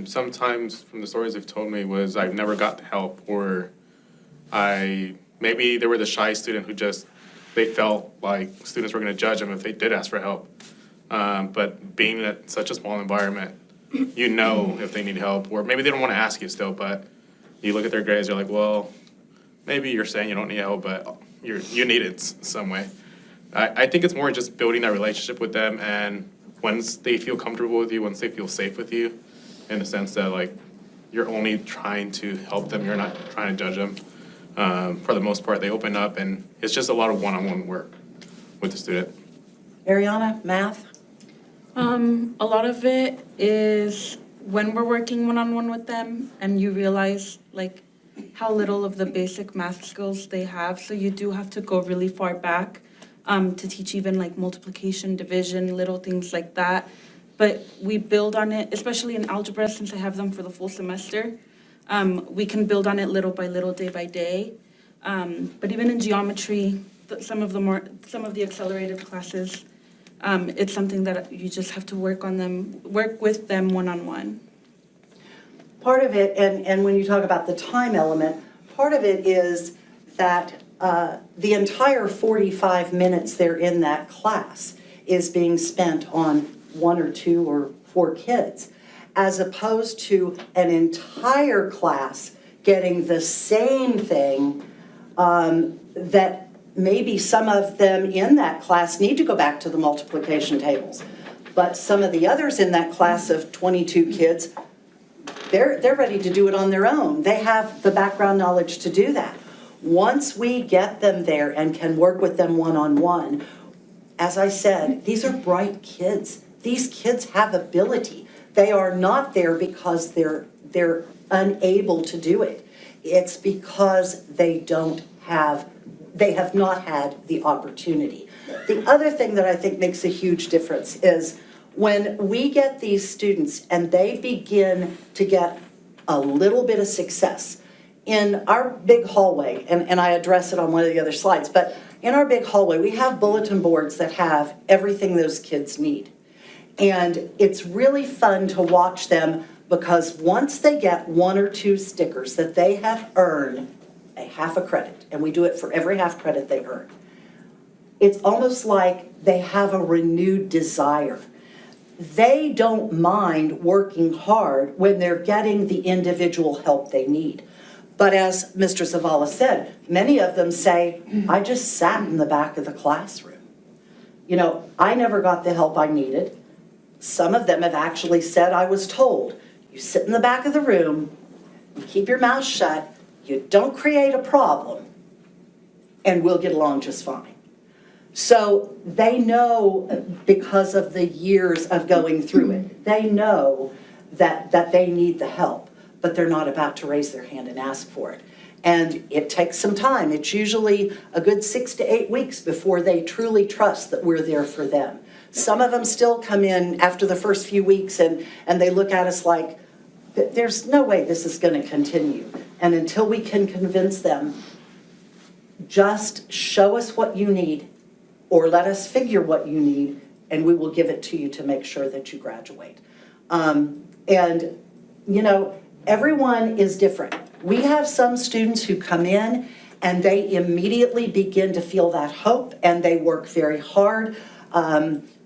Speaker 8: Sometimes from the stories they've told me was I've never got the help, or maybe they were the shy student who they felt like students were gonna judge them if they did ask for help. But being at such a small environment, if they need help, or maybe they don't wanna ask you still, but you look at their grades, you're like, well, maybe you're saying you don't need help, but you need it some way. I think it's more just building that relationship with them, and once they feel comfortable with you, once they feel safe with you, in the sense that you're only trying to help them, you're not trying to judge them. For the most part, they open up, and it's just a lot of one-on-one work with the student.
Speaker 5: Ariana, math?
Speaker 9: A lot of it is when we're working one-on-one with them and you realize how little of the basic math skills they have. So you do have to go really far back to teach even multiplication, division, little things like that. But we build on it, especially in algebra, since I have them for the full semester. We can build on it little by little, day by day. But even in geometry, some of the accelerated classes, it's something that you just have to work with them one-on-one.
Speaker 5: Part of it, and when you talk about the time element, part of it is that the entire 45 minutes they're in that class is being spent on 1 or 2 or 4 kids, as opposed to an entire class getting the same thing that maybe some of them in that class need to go back to the multiplication tables. But some of the others in that class of 22 kids, they're ready to do it on their own. They have the background knowledge to do that. Once we get them there and can work with them one-on-one, as I said, these are bright kids. These kids have ability. They are not there because they're unable to do it. It's because they have not had the opportunity. The other thing that I think makes a huge difference is when we get these students and they begin to get a little bit of success. In our big hallway, and I address it on one of the other slides, but in our big hallway, we have bulletin boards that have everything those kids need. And it's really fun to watch them Because once they get 1 or 2 stickers that they have earned a half a credit, and we do it for every half credit they earn, it's almost like they have a renewed desire. They don't mind working hard when they're getting the individual help they need. But as Mr. Zavala said, many of them say, I just sat in the back of the classroom. You know, I never got the help I needed. Some of them have actually said, I was told, you sit in the back of the room, you keep your mouth shut, you don't create a problem, and we'll get along just fine. So they know, because of the years of going through it, they know that they need the help, but they're not about to raise their hand and ask for it. And it takes some time. It's usually a good 6 to 8 weeks before they truly trust that we're there for them. Some of them still come in after the first few weeks and they look at us like, there's no way this is going to continue. And until we can convince them, just show us what you need, or let us figure what you need, and we will give it to you to make sure that you graduate. And, you know, everyone is different. We have some students who come in and they immediately begin to feel that hope, and they work very hard.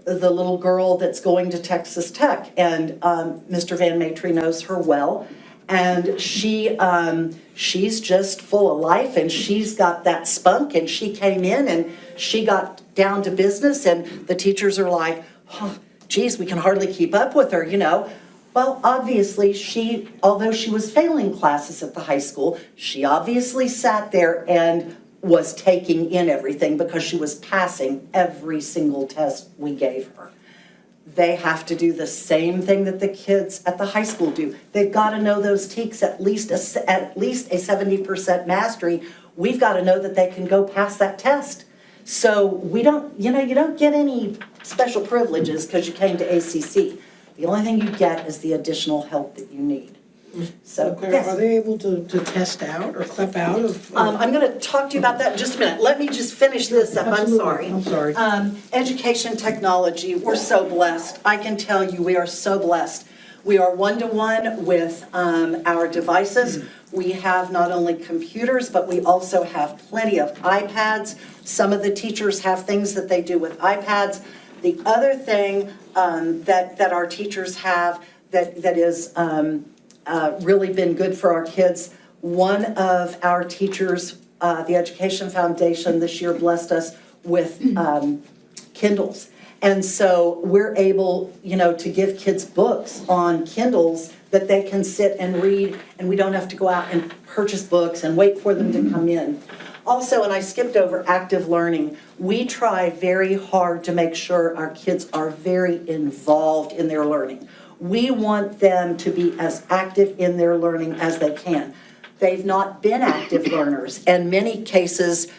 Speaker 5: The little girl that's going to Texas Tech, and Mr. Van Matry knows her well, and she's just full of life, and she's got that spunk, and she came in and she got down to business, and the teachers are like, oh, geez, we can hardly keep up with her, you know. Well, obviously although she was failing classes at the high school, she obviously sat there and was taking in everything because she was passing every single test we gave her. They have to do the same thing that the kids at the high school do. They've got to know those TEKS at least a 70% mastery. We've got to know that they can go past that test. So we don't, you don't get any special privileges because you came to ACC. The only thing you get is the additional help that you need. So, yes.
Speaker 10: Are they able to test out or clip out of?
Speaker 5: I'm going to talk to you about that in just a minute. Let me just finish this up.
Speaker 10: Absolutely.
Speaker 5: I'm sorry. Education technology, we're so blessed. I can tell you we are so blessed. We are one-to-one with our devices. We have not only computers, but we also have plenty of iPads. Some of the teachers have things that they do with iPads. The other thing that our teachers have that is really been good for our kids, one of our teachers, the Education Foundation this year blessed us with Kindles. And so we're able, to give kids books on Kindles that they can sit and read, and we don't have to go out and purchase books and wait for them to come in. Also, and I skipped over active learning, we try very hard to make sure our kids are very involved in their learning. We want them to be as active in their learning as they can. They've not been active learners, and many cases,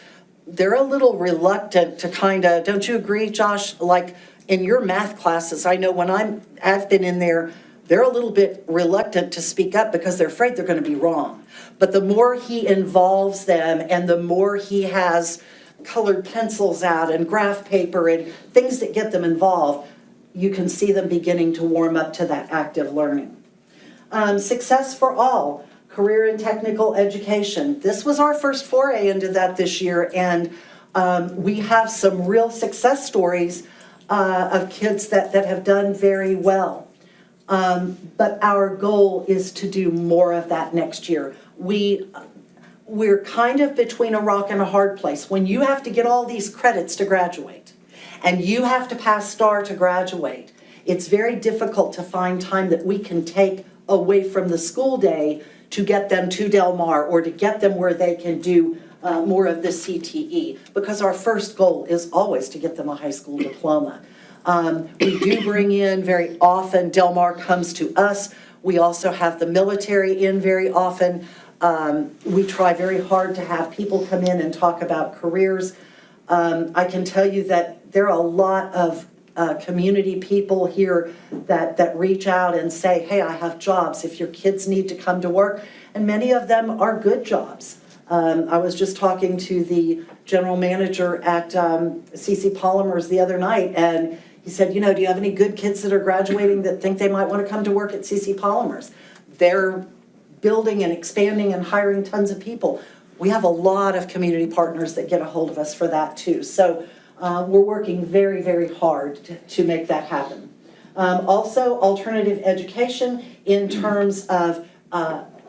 Speaker 5: they're a little reluctant to don't you agree, Josh? Like in your math classes, I know when I've been in there, they're a little bit reluctant to speak up because they're afraid they're going to be wrong. But the more he involves them and the more he has colored pencils out and graph paper and things that get them involved, you can see them beginning to warm up to that active learning. Success for All, career and technical education. This was our first foray into that this year, and we have some real success stories of kids that have done very well. But our goal is to do more of that next year. We're kind of between a rock and a hard place. When you have to get all these credits to graduate, and you have to pass STAR to graduate, it's very difficult to find time that we can take away from the school day to get them to Del Mar or to get them where they can do more of the CTE, because our first goal is always to get them a high school diploma. We do bring in very often, Del Mar comes to us. We also have the military in very often. We try very hard to have people come in and talk about careers. I can tell you that there are a lot of community people here that reach out and say, hey, I have jobs if your kids need to come to work. And many of them are good jobs. I was just talking to the general manager at CC Polymers the other night, and He said, do you have any good kids that are graduating that think they might want to come to work at CC Polymers? They're building and expanding and hiring tons of people. We have a lot of community partners that get a hold of us for that too. So we're working very, very hard to make that happen. Also, alternative education in terms of,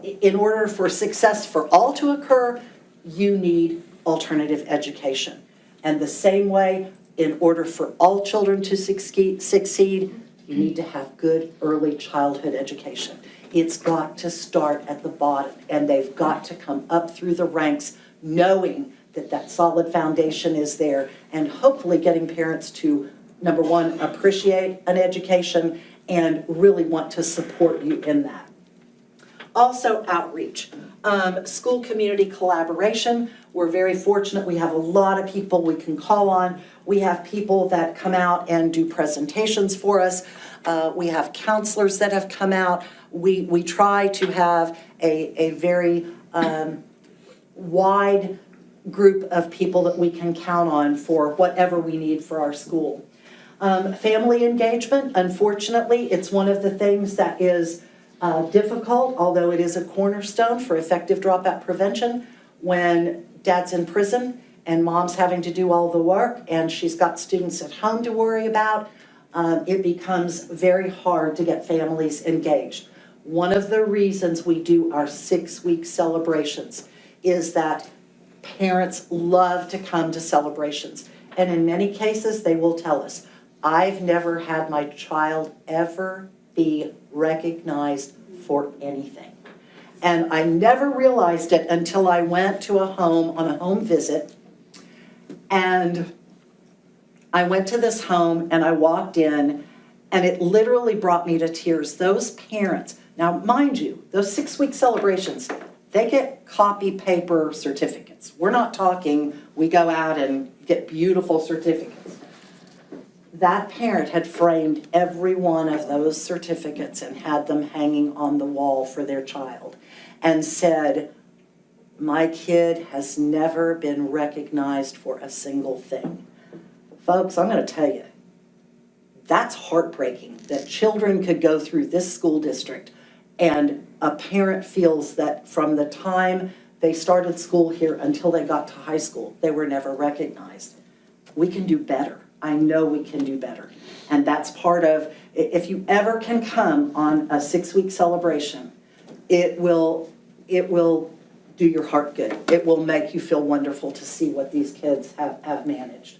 Speaker 5: in order for success for all to occur, you need alternative education. And the same way, in order for all children to succeed, you need to have good early childhood education. It's got to start at the bottom, and they've got to come up through the ranks knowing that that solid foundation is there, and hopefully getting parents to, number one, appreciate an education and really want to support you in that. Also, outreach. School community collaboration. We're very fortunate. We have a lot of people we can call on. We have people that come out and do presentations for us. We have counselors that have come out. We try to have a very wide group of people that we can count on for whatever we need for our school. Family engagement, unfortunately, it's one of the things that is difficult, although it is a cornerstone for effective dropout prevention. When dad's in prison and mom's having to do all the work and she's got students at home to worry about, it becomes very hard to get families engaged. One of the reasons we do our 6-week celebrations is that parents love to come to celebrations. And in many cases, they will tell us, I've never had my child ever be recognized for anything. And I never realized it until I went to a home on a home visit. And I went to this home and I walked in, and it literally brought me to tears. Those parents, now mind you, those 6-week celebrations, they get copy paper certificates. We're not talking we go out and get beautiful certificates. That parent had framed every one of those certificates and had them hanging on the wall for their child and said, my kid has never been recognized for a single thing. Folks, I'm going to tell you, that's heartbreaking that children could go through this school district and a parent feels that from the time they started school here until they got to high school, they were never recognized. We can do better. I know we can do better. And that's part of, if you ever can come on a 6-week celebration, it will do your heart good. It will make you feel wonderful to see what these kids have managed.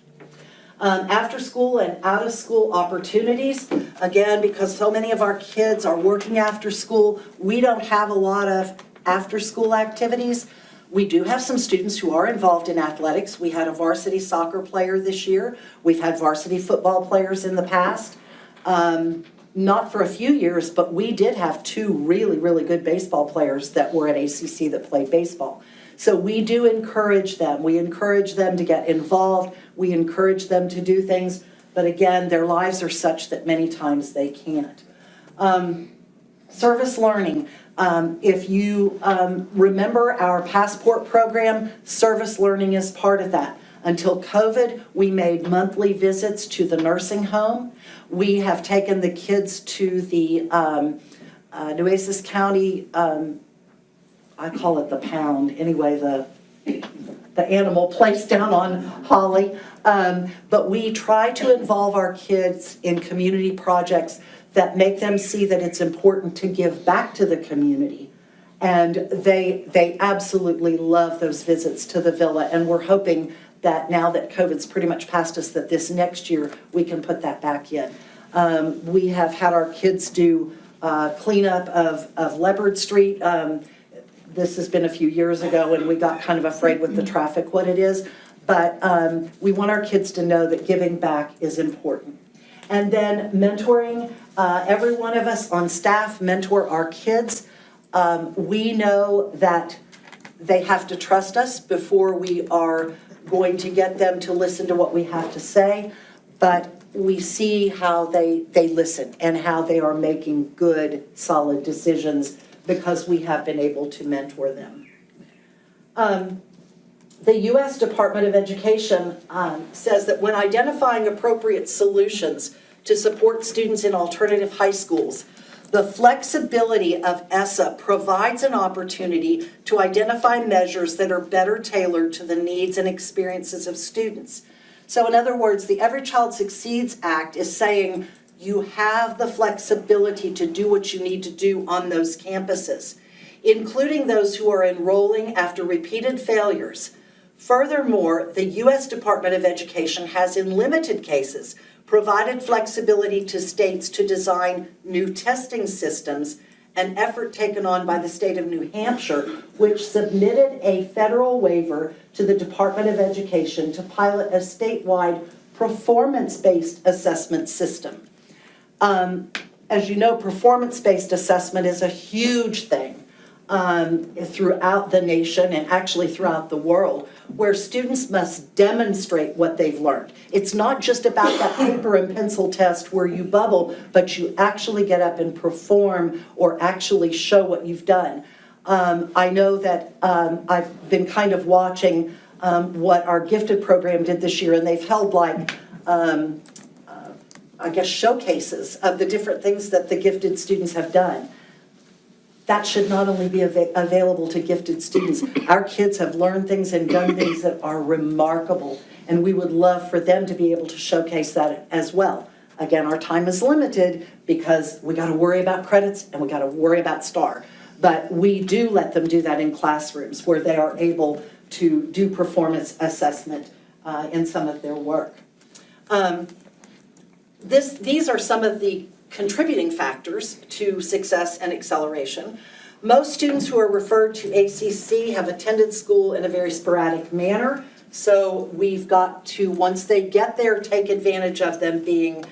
Speaker 5: After school and out of school opportunities, again, because so many of our kids are working after school, we don't have a lot of after school activities. We do have some students who are involved in athletics. We had a varsity soccer player this year. We've had varsity football players in the past. Not for a few years, but we did have 2 really, really good baseball players that were at ACC that played baseball. So we do encourage them. We encourage them to get involved. We encourage them to do things. But again, their lives are such that many times they can't. Service learning. If you remember our passport program, service learning is part of that. Until COVID, we made monthly visits to the nursing home. We have taken the kids to the Nueces County, I call it the pound, anyway, the animal place down on Holly. But we try to involve our kids in community projects that make them see that it's important to give back to the community. And they absolutely love those visits to the villa, and we're hoping that now that COVID's pretty much past us, that this next year we can put that back in. We have had our kids do cleanup of Leopard Street. This has been a few years ago, and we got kind of afraid with the traffic what it is. But we want our kids to know that giving back is important. And then mentoring. Every one of us on staff mentor our kids. We know that they have to trust us before we are going to get them to listen to what we have to say, but we see how they listen and how they are making good, solid decisions because we have been able to mentor them. The U.S. Department of Education says that when identifying appropriate solutions to support students in alternative high schools. The flexibility of ESSA provides an opportunity to identify measures that are better tailored to the needs and experiences of students. So in other words, the Every Child Succeeds Act is saying you have the flexibility to do what you need to do on those campuses, including those who are enrolling after repeated failures. Furthermore, the U.S. Department of Education has, in limited cases, provided flexibility to states to design new testing systems, an effort taken on by the state of New Hampshire, which submitted a federal waiver to the Department of Education to pilot a statewide performance-based assessment system. As you know, performance-based assessment is a huge thing throughout the nation and actually throughout the world, where students must demonstrate what they've learned. It's not just about that paper and pencil test where you bubble, but you actually get up and perform or actually show what you've done. I know that I've been kind of watching what our gifted program did this year, and they've held I guess showcases of the different things that the gifted students have done. That should not only be available to gifted students. Our kids have learned things and done things that are remarkable, and we would love for them to be able to showcase that as well. Again, our time is limited because we got to worry about credits and we got to worry about STAR. But we do let them do that in classrooms where they are able to do performance assessment in some of their work. These are some of the contributing factors to success and acceleration. Most students who are referred to ACC have attended school in a very sporadic manner, so we've got to, once they get there, take advantage of them being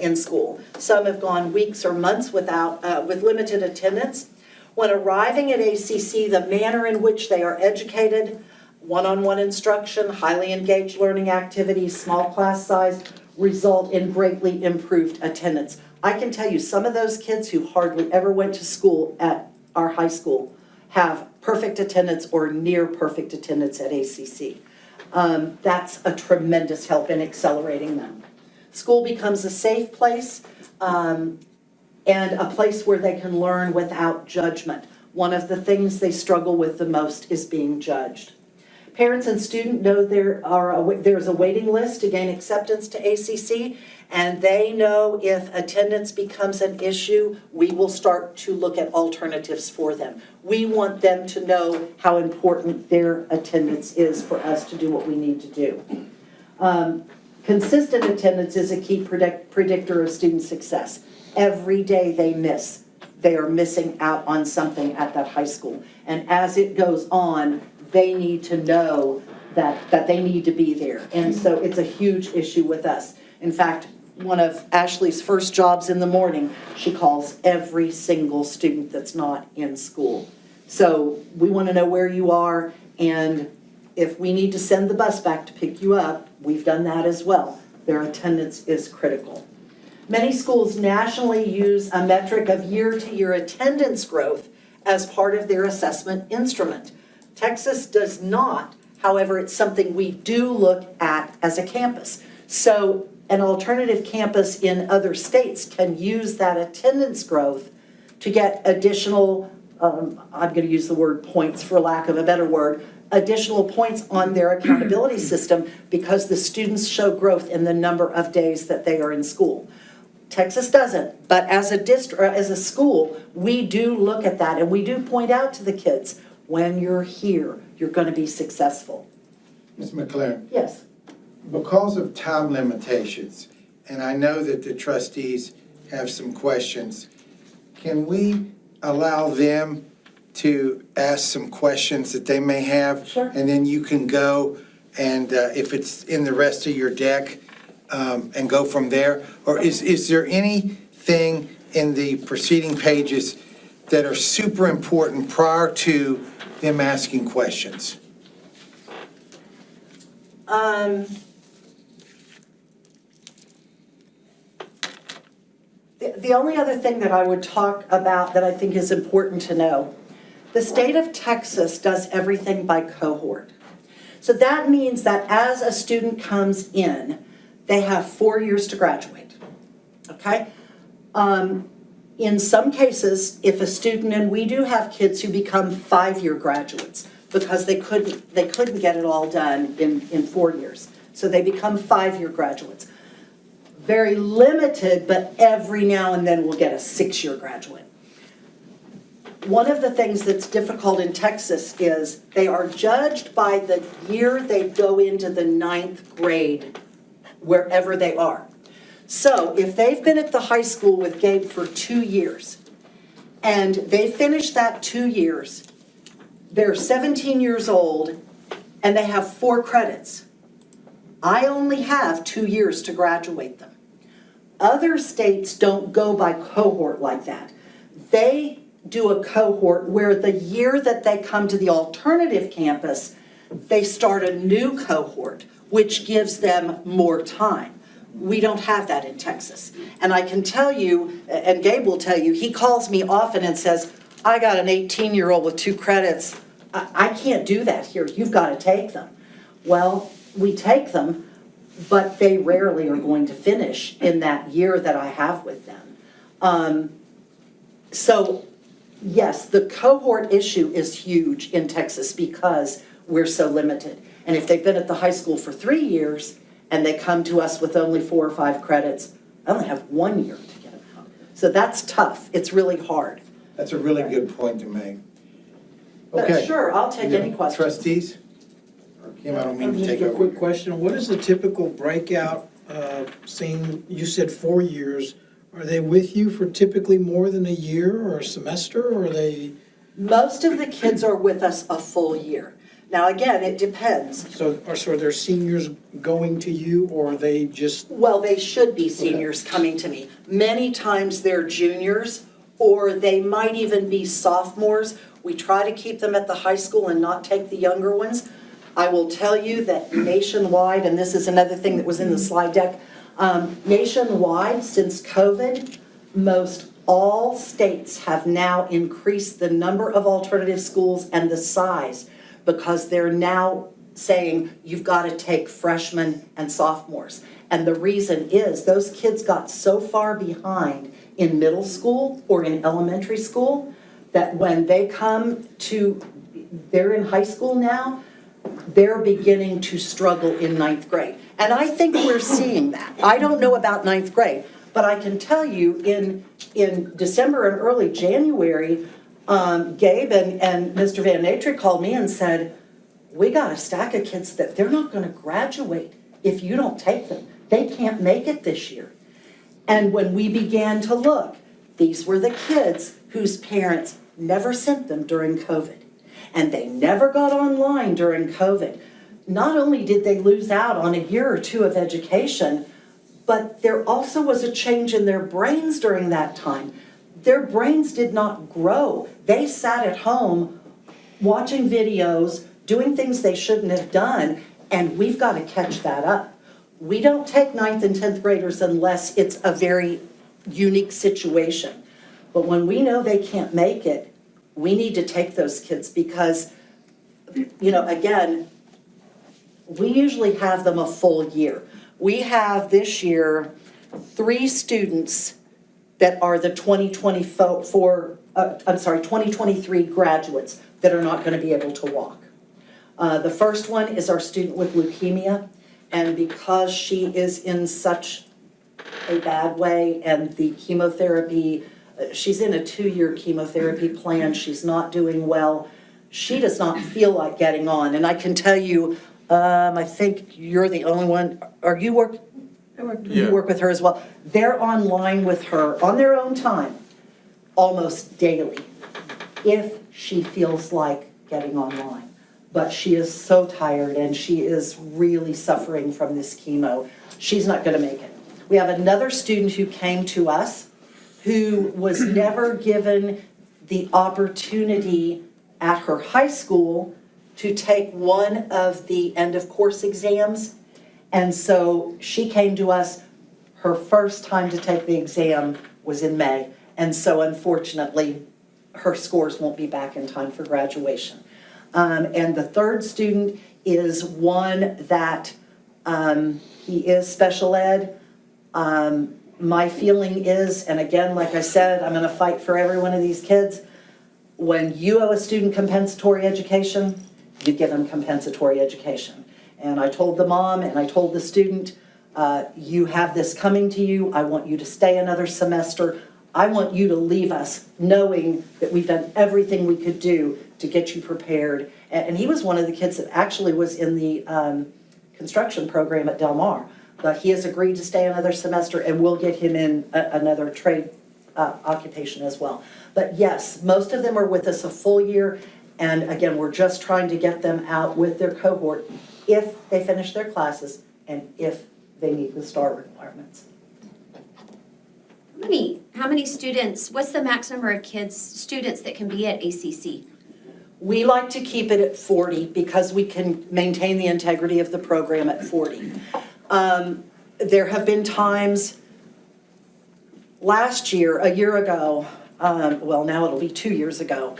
Speaker 5: in school. Some have gone weeks or months with limited attendance. When arriving at ACC, the manner in which they are educated, one-on-one instruction, highly engaged learning activities, small class size, result in greatly improved attendance. I can tell you some of those kids who hardly ever went to school at our high school have perfect attendance or near perfect attendance at ACC. That's a tremendous help in accelerating them. School becomes a safe place and a place where they can learn without judgment. One of the things they struggle with the most is being judged. Parents and students know there's a waiting list to gain acceptance to ACC, and they know if attendance becomes an issue, we will start to look at alternatives for them. We want them to know how important their attendance is for us to do what we need to do. Consistent attendance is a key predictor of student success. Every day they miss, they are missing out on something at that high school. And as it goes on, they need to know that they need to be there. And so it's a huge issue with us. In fact, one of Ashley's first jobs in the morning, she calls every single student that's not in school. So we want to know where you are, and if we need to send the bus back to pick you up, we've done that as well. Their attendance is critical. Many schools nationally use a metric of year-to-year attendance growth as part of their assessment instrument. Texas does not, however, it's something we do look at as a campus. So an alternative campus in other states can use that attendance growth to get additional, I'm going to use the word points for lack of a better word, additional points on their accountability system because the students show growth in the number of days that they are in school. Texas doesn't, but as a school, we do look at that and we do point out to the kids, when you're here, you're going to be successful.
Speaker 3: Ms. McLaren,
Speaker 5: Yes.
Speaker 3: because of time limitations, and I know that the trustees have some questions, can we allow them to ask some questions that they may have?
Speaker 5: Sure.
Speaker 3: And then you can go and if it's in the rest of your deck, and go from there? Or is there anything in the preceding pages that are super important prior to them asking questions?
Speaker 5: The only other thing that I would talk about that I think is important to know, the state of Texas does everything by cohort. So that means that as a student comes in, they have 4 years to graduate. okay? In some cases, if a student, and we do have kids who become 5-year graduates because they couldn't get it all done in 4 years. So they become 5-year graduates. Very limited, but every now and then we'll get a 6-year graduate. One of the things that's difficult in Texas is they are judged by the year they go into the 9th grade, wherever they are. So if they've been at the high school with Gabe for 2 years, and they finish that 2 years, they're 17 years old, and they have 4 credits. I only have 2 years to graduate them. Other states don't go by cohort like that. They do a cohort where the year that they come to the alternative campus, they start a new cohort, which gives them more time. We don't have that in Texas. And I can tell you, and Gabe will tell you, he calls me often and says, I got an 18-year-old with 2 credits. I can't do that here. You've got to take them. Well, we take them, but they rarely are going to finish in that year that I have with them. So yes, the cohort issue is huge in Texas because we're so limited. And if they've been at the high school for 3 years and they come to us with only 4 or 5 credits, I only have 1 year to get them out. So that's tough. It's really hard.
Speaker 3: That's a really good point to make.
Speaker 5: But
Speaker 3: Okay.
Speaker 5: sure, I'll take any questions.
Speaker 3: Trustees? Kim, I don't mean to
Speaker 10: Just
Speaker 3: take
Speaker 10: a
Speaker 3: over.
Speaker 10: quick question, what is the typical breakout scene? You said 4 years. Are they with you for typically more than a year or a semester, or are they,
Speaker 5: Most of the kids are with us a full year. Now, again, it depends.
Speaker 10: so are their seniors going to you, or are they just,
Speaker 5: Well, they should be seniors coming to me. Many times they're juniors, or they might even be sophomores. We try to keep them at the high school and not take the younger ones. I will tell you that nationwide, and this is another thing that was in the slide deck, nationwide, since COVID, most all states have now increased the number of alternative schools and the size because they're now saying you've got to take freshmen and sophomores. And the reason is those kids got so far behind in middle school or in elementary school that when they come to, they're in high school now, they're beginning to struggle in 9th grade. And I think we're seeing that. I don't know about 9th grade, but I can tell you in December and early January, Gabe and Mr. Van Natry called me and said, we got a stack of kids that they're not going to graduate if you don't take them. They can't make it this year. And when we began to look, these were the kids whose parents never sent them during COVID. And they never got online during COVID. Not only did they lose out on a year or 2 of education, but there also was a change in their brains during that time. Their brains did not grow. They sat at home watching videos, doing things they shouldn't have done, and we've got to catch that up. We don't take 9th and 10th graders unless it's a very unique situation. But when we know they can't make it, we need to take those kids because, again, we usually have them a full year. We have this year 3 students that are the 2023 graduates that are not going to be able to walk. The first one is our student with leukemia, and because she is in such a bad way and the chemotherapy, she's in a 2-year chemotherapy plan, she's not doing well, she does not feel like getting on. And I can tell you, I think you're the only one, you work with her as well. They're online with her on their own time, almost daily, if she feels like getting online. But she is so tired and she is really suffering from this chemo. She's not going to make it. We have another student who came to us who was never given the opportunity at her high school to take one of the end of course exams. And so she came to us, her first time to take the exam was in May. And so unfortunately, her scores won't be back in time for graduation. And the third student is one that he is special ed. My feeling is, and again, like I said, I'm gonna fight for every one of these kids. When you owe a student compensatory education, you give them compensatory education. And I told the mom and I told the student, you have this coming to you. I want you to stay another semester. I want you to leave us knowing that we've done everything we could do to get you prepared. And he was one of the kids that actually was in the construction program at Del Mar. But he has agreed to stay another semester and we'll get him in another trade occupation as well. But yes, most of them are with us a full year. And again, we're just trying to get them out with their cohort if they finish their classes and if they meet the STAR requirements.
Speaker 1: How many students, what's the max number of students that can be at ACC?
Speaker 5: We like to keep it at 40 because we can maintain the integrity of the program at 40. There have been times, last year, a year ago, well, now it'll be 2 years ago,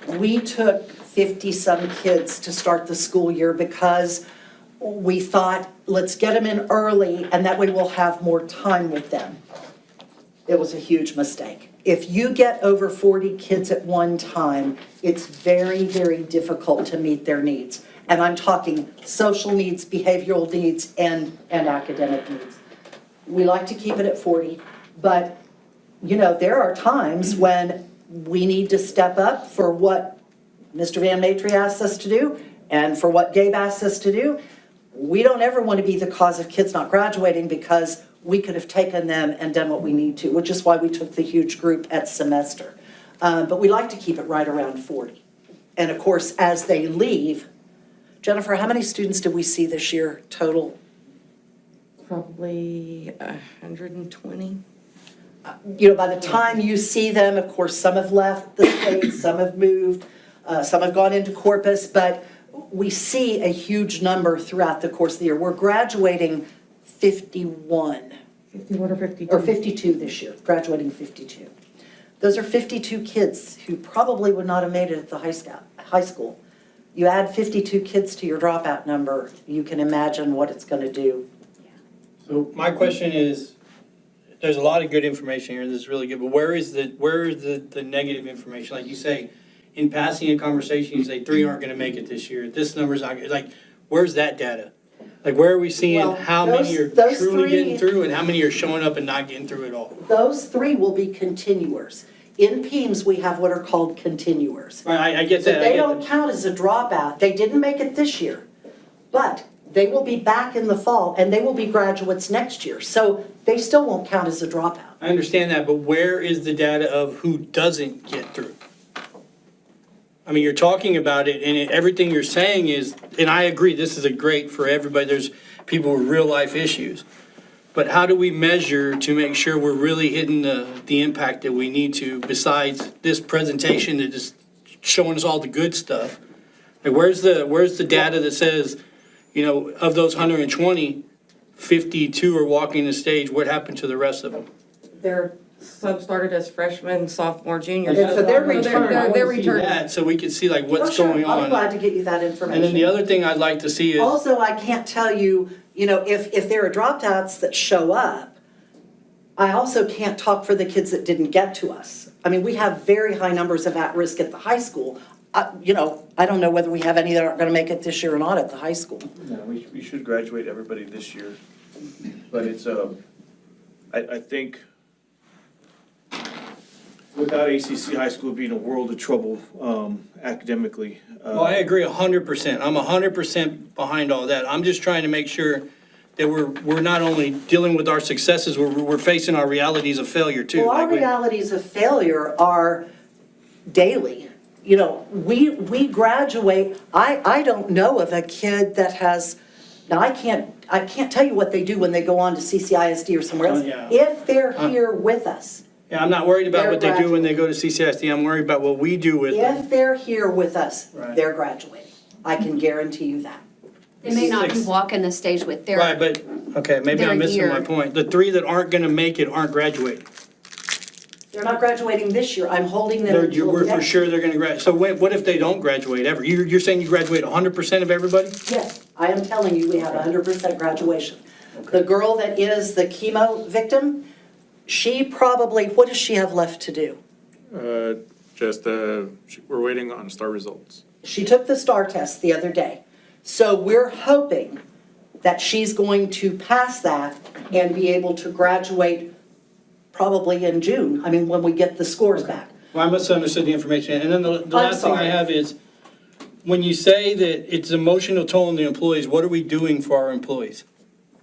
Speaker 5: we took 50-some kids to start the school year because we thought, let's get them in early and that way we'll have more time with them. It was a huge mistake. If you get over 40 kids at one time, it's very, very difficult to meet their needs. And I'm talking social needs, behavioral needs, and academic needs. We like to keep it at 40, but you know, there are times when we need to step up for what Mr. Van Matry asks us to do and for what Gabe asks us to do. We don't ever want to be the cause of kids not graduating because we could have taken them and done what we need to, which is why we took the huge group at semester. But we like to keep it right around 40. And of course, as they leave, Jennifer, how many students did we see this year total?
Speaker 9: Probably 120.
Speaker 5: You know, by the time you see them, of course, some have left the state, some have moved, some have gone into Corpus, but we see a huge number throughout the course of the year. We're graduating 51.
Speaker 9: 51 or 52.
Speaker 5: Or 52 this year, graduating 52. Those are 52 kids who probably would not have made it at the high school. You add 52 kids to your dropout number, you can imagine what it's going to do.
Speaker 11: So my question is, there's a lot of good information here, this is really good, but where is the negative information? Like you say, in passing a conversation, you say 3 aren't gonna make it this year, this number's not, like, where's that data? Like, where are we seeing
Speaker 5: Well,
Speaker 11: how many are
Speaker 5: those
Speaker 11: truly getting
Speaker 5: three-
Speaker 11: through and how many are showing up and not getting through at all?
Speaker 5: Those 3 will be continuers. In PEAMS, we have what are called continuers.
Speaker 11: I get
Speaker 5: So
Speaker 11: that, I
Speaker 5: they
Speaker 11: get
Speaker 5: don't
Speaker 11: that.
Speaker 5: count as a dropout. They didn't make it this year, but they will be back in the fall and they will be graduates next year. So they still won't count as a dropout.
Speaker 11: I understand that, but where is the data of who doesn't get through? I mean, you're talking about it, and everything you're saying is, and I agree, this is a great for everybody, there's people with real life issues. But how do we measure to make sure we're really hitting the impact that we need to, besides this presentation that is showing us all the good stuff? Like, where's the data that says, you know, of those 120, 52 are walking the stage, what happened to the rest of them?
Speaker 12: They're sub-started as freshmen, sophomore, juniors.
Speaker 5: Okay, so they're
Speaker 11: I
Speaker 5: returning.
Speaker 12: They're
Speaker 11: wanna see
Speaker 12: returning.
Speaker 11: that, so we can see like what's
Speaker 5: Oh, sure.
Speaker 11: going
Speaker 5: I'll be
Speaker 11: on.
Speaker 5: glad to get you that information.
Speaker 11: And then the other thing I'd like to see is,
Speaker 5: Also, I can't tell you, you know, if there are dropouts that show up, I also can't talk for the kids that didn't get to us. I mean, we have very high numbers of at-risk at the high school. You know, I don't know whether we have any that aren't gonna make it this year or not at the high school.
Speaker 7: No, we should graduate everybody this year. But it's, I think without ACC high school being a world of trouble academically.
Speaker 11: well, I agree 100%. I'm 100% behind all that. I'm just trying to make sure that we're not only dealing with our successes, we're facing our realities of failure too.
Speaker 5: Well, our
Speaker 11: Like we-
Speaker 5: realities of failure are daily. You know, we graduate, I don't know of a kid that has, now I can't tell you what they do when they go on to CCISD or somewhere else.
Speaker 11: Oh, yeah.
Speaker 5: If they're here with us,
Speaker 11: Yeah, I'm not worried about
Speaker 5: They're
Speaker 11: what they do when they go to CCSD. I'm worried about what we do with them.
Speaker 5: if they're here with us,
Speaker 11: Right.
Speaker 5: they're graduating. I can guarantee you that.
Speaker 1: They may not be
Speaker 11: Six.
Speaker 1: walking the stage with their.
Speaker 11: Right, but, okay, maybe
Speaker 1: their
Speaker 11: I'm missing my
Speaker 1: year.
Speaker 11: point. The 3 that aren't gonna make it aren't graduating.
Speaker 5: They're not graduating this year. I'm holding them until
Speaker 11: We're for
Speaker 5: next.
Speaker 11: sure they're gonna graduate. So what if they don't graduate ever? You're saying you graduate 100% of everybody?
Speaker 5: Yes, I am telling you, we have 100% graduation. The girl that is the chemo victim, She probably, what does she have left to do?
Speaker 8: We're waiting on STAR results.
Speaker 5: She took the STAR test the other day. So we're hoping that she's going to pass that and be able to graduate probably in June. I mean, when we get the scores back.
Speaker 11: Well, I must have understood the information. And then the last thing I
Speaker 5: sorry.
Speaker 11: have is, when you say that it's emotional toll on the employees, what are we doing for our employees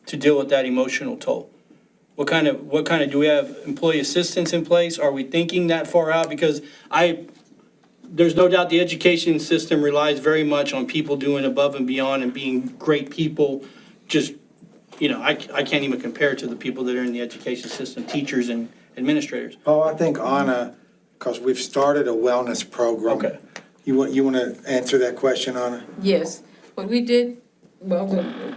Speaker 11: to deal with that emotional toll? What kind of, do we have employee assistance in place? Are we thinking that far out? Because there's no doubt the education system relies very much on people doing above and beyond and being great people. Just, I can't even compare to the people that are in the education system, teachers and administrators.
Speaker 3: Oh, I think Anna, because we've started a wellness program.
Speaker 11: Okay.
Speaker 3: You want to answer that question, Anna?
Speaker 12: Yes, what we did, well,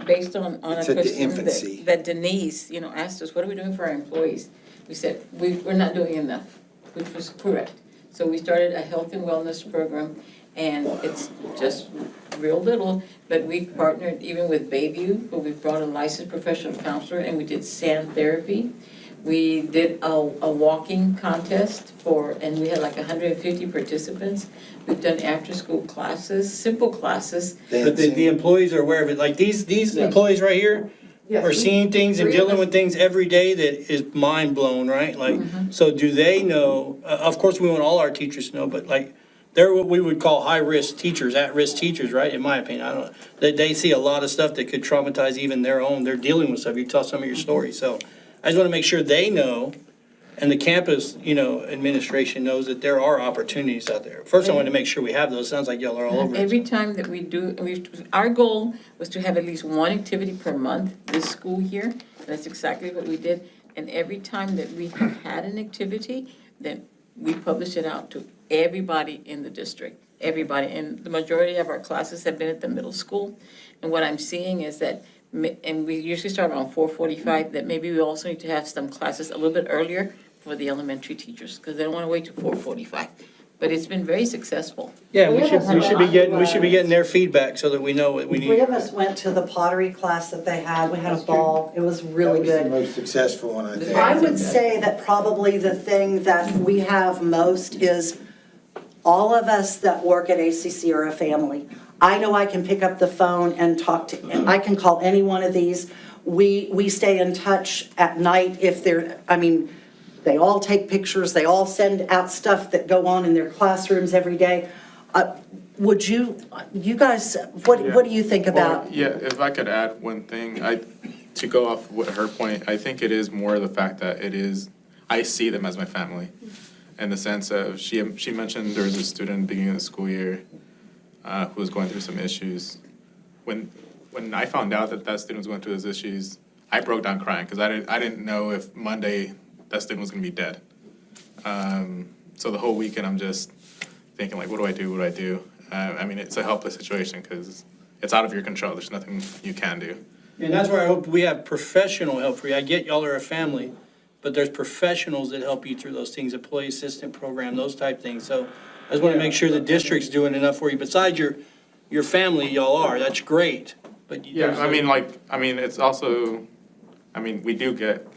Speaker 12: based on a
Speaker 3: It's at the
Speaker 12: question
Speaker 3: infancy.
Speaker 12: that Denise, asked us, what are we doing for our employees? We said, we're not doing enough, which was correct. So we started a health and wellness program, and it's just real little, but we've partnered even with Bayview, where we've brought a licensed professional counselor, and we did sand therapy. We did a walking contest and we had like 150 participants. We've done after-school classes, simple classes.
Speaker 11: But the employees are aware of it. Like these employees right here are seeing things and dealing with things every day that is mind blown, right? Like, so do they know, of course, we want all our teachers to know, but like, they're what we would call high-risk teachers, at-risk teachers, right? In my opinion, I don't know. They see a lot of stuff that could traumatize even their own. They're dealing with stuff. You tell some of your stories. So I just want to make sure they know, and the campus, administration knows that there are opportunities out there. First, I want to make sure we have those. Sounds like y'all are all over it.
Speaker 12: Every time that we do, our goal was to have at least one activity per month this school year. And that's exactly what we did. And every time that we have had an activity, then we publish it out to everybody in the district, everybody. And the majority of our classes have been at the middle school. And what I'm seeing is that, and we usually start around 4:45, that maybe we also need to have some classes a little bit earlier for the elementary teachers, because they don't want to wait till 4:45. But it's been very successful.
Speaker 11: Yeah, we should be getting their feedback so that we know what we need.
Speaker 5: Three of us went to the pottery class that they had. We had a ball. It was really
Speaker 3: That was the
Speaker 5: good.
Speaker 3: most successful one, I think.
Speaker 5: I would say that probably the thing that we have most is all of us that work at ACC are a family. I know I can pick up the phone and and I can call any one of these. We stay in touch at night if they all take pictures, they all send out stuff that go on in their classrooms every day. Would you guys, what do you think about?
Speaker 8: Well, yeah, if I could add one thing, to go off with her point, I think it is more the fact that I see them as my family. In the sense of, she mentioned there was a student beginning of the school year who was going through some issues. When I found out that student was going through those issues, I broke down crying, because I didn't know if Monday that student was gonna be dead. So the whole weekend, I'm just thinking, like, what do I do? It's a helpless situation, because it's out of your control. There's nothing you can do.
Speaker 11: And that's where I hope we have professional help for you. I get y'all are a family, but there's professionals that help you through those things, employee assistant program, those type things. So I just want to make sure the district's doing enough for you. Besides your family, y'all are, that's great. But
Speaker 8: It's also, we do get,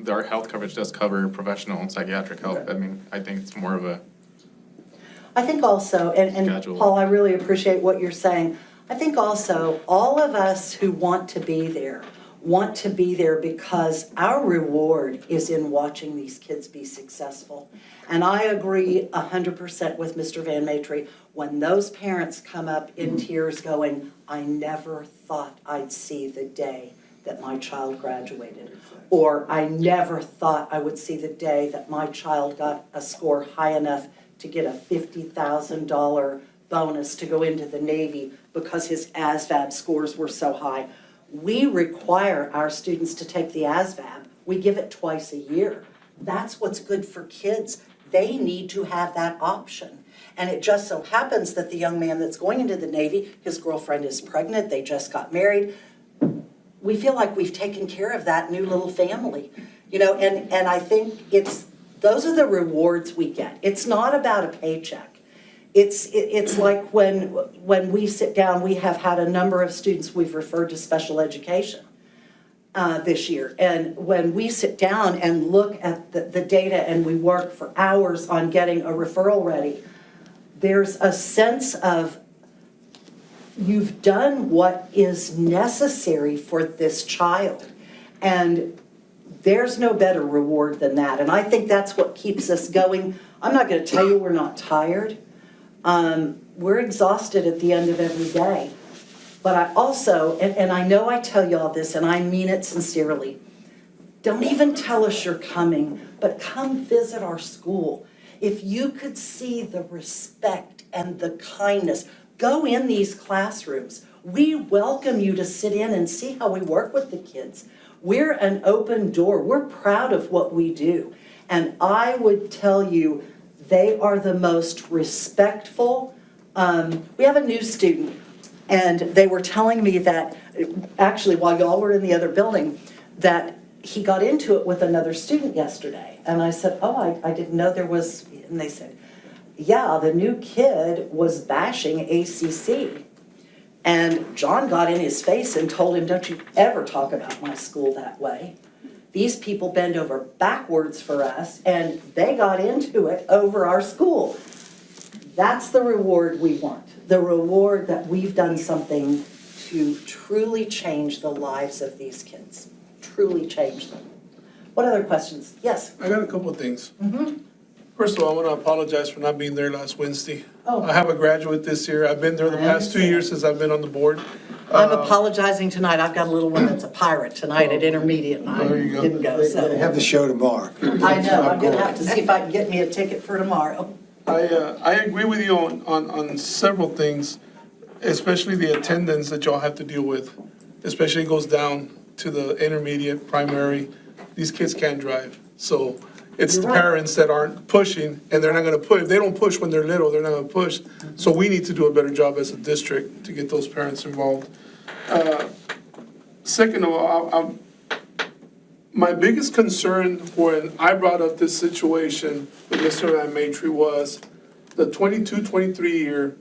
Speaker 8: our health coverage does cover professional and psychiatric help. I think it's more of a,
Speaker 5: I think also, and
Speaker 8: Schedule.
Speaker 5: Paul, I really appreciate what you're saying. I think also, all of us who want to be there because our reward is in watching these kids be successful. And I agree 100% with Mr. Van Matry. When those parents come up in tears going, I never thought I'd see the day that my child graduated. Or I never thought I would see the day that my child got a score high enough to get a $50,000 bonus to go into the Navy because his ASVAB scores were so high. We require our students to take the ASVAB. We give it twice a year. That's what's good for kids. They need to have that option. And it just so happens that the young man that's going into the Navy, his girlfriend is pregnant, they just got married. We feel like we've taken care of that new little family. And I think those are the rewards we get. It's not about a paycheck. It's like when we sit down, we have had a number of students we've referred to special education. this year. And when we sit down and look at the data and we work for hours on getting a referral ready, there's a sense of you've done what is necessary for this child. And there's no better reward than that. And I think that's what keeps us going. I'm not going to tell you we're not tired. We're exhausted at the end of every day. But I also, and I know I tell you all this, and I mean it sincerely, don't even tell us you're coming, but come visit our school. If you could see the respect and the kindness, go in these classrooms. We welcome you to sit in and see how we work with the kids. We're an open door. We're proud of what we do. And I would tell you, they are the most respectful. We have a new student, and they were telling me that, actually, while y'all were in the other building, that he got into it with another student yesterday. And I said, oh, I didn't know there was, and they said, yeah, the new kid was bashing ACC. And John got in his face and told him, don't you ever talk about my school that way. These people bend over backwards for us, and they got into it over our school. That's the reward we want, the reward that we've done something to truly change the lives of these kids, truly change them. What other questions? Yes?
Speaker 2: I got a couple of things. First of all, I want to apologize for not being there last Wednesday.
Speaker 5: Oh.
Speaker 2: I have a graduate this year. I've been there the
Speaker 5: I
Speaker 2: past 2
Speaker 5: understand.
Speaker 2: years since I've been on the board.
Speaker 5: I'm apologizing tonight. I've got a little one that's a pirate tonight at intermediate, and I
Speaker 2: There you go.
Speaker 5: didn't go,
Speaker 3: They
Speaker 5: so.
Speaker 3: have the show tomorrow.
Speaker 5: I know, I'm gonna have to see if I can get me a ticket for tomorrow.
Speaker 2: I agree with you on several things, especially the attendance that y'all have to deal with. Especially it goes down to the intermediate, primary. These kids can't drive. So it's the
Speaker 5: You're right.
Speaker 2: parents that aren't pushing, and they're not gonna push. If they don't push when they're little, they're not gonna push. So we need to do a better job as a district to get those parents involved. Second of all, my biggest concern when I brought up this situation with Mr. Van Matry was the 22-23 year.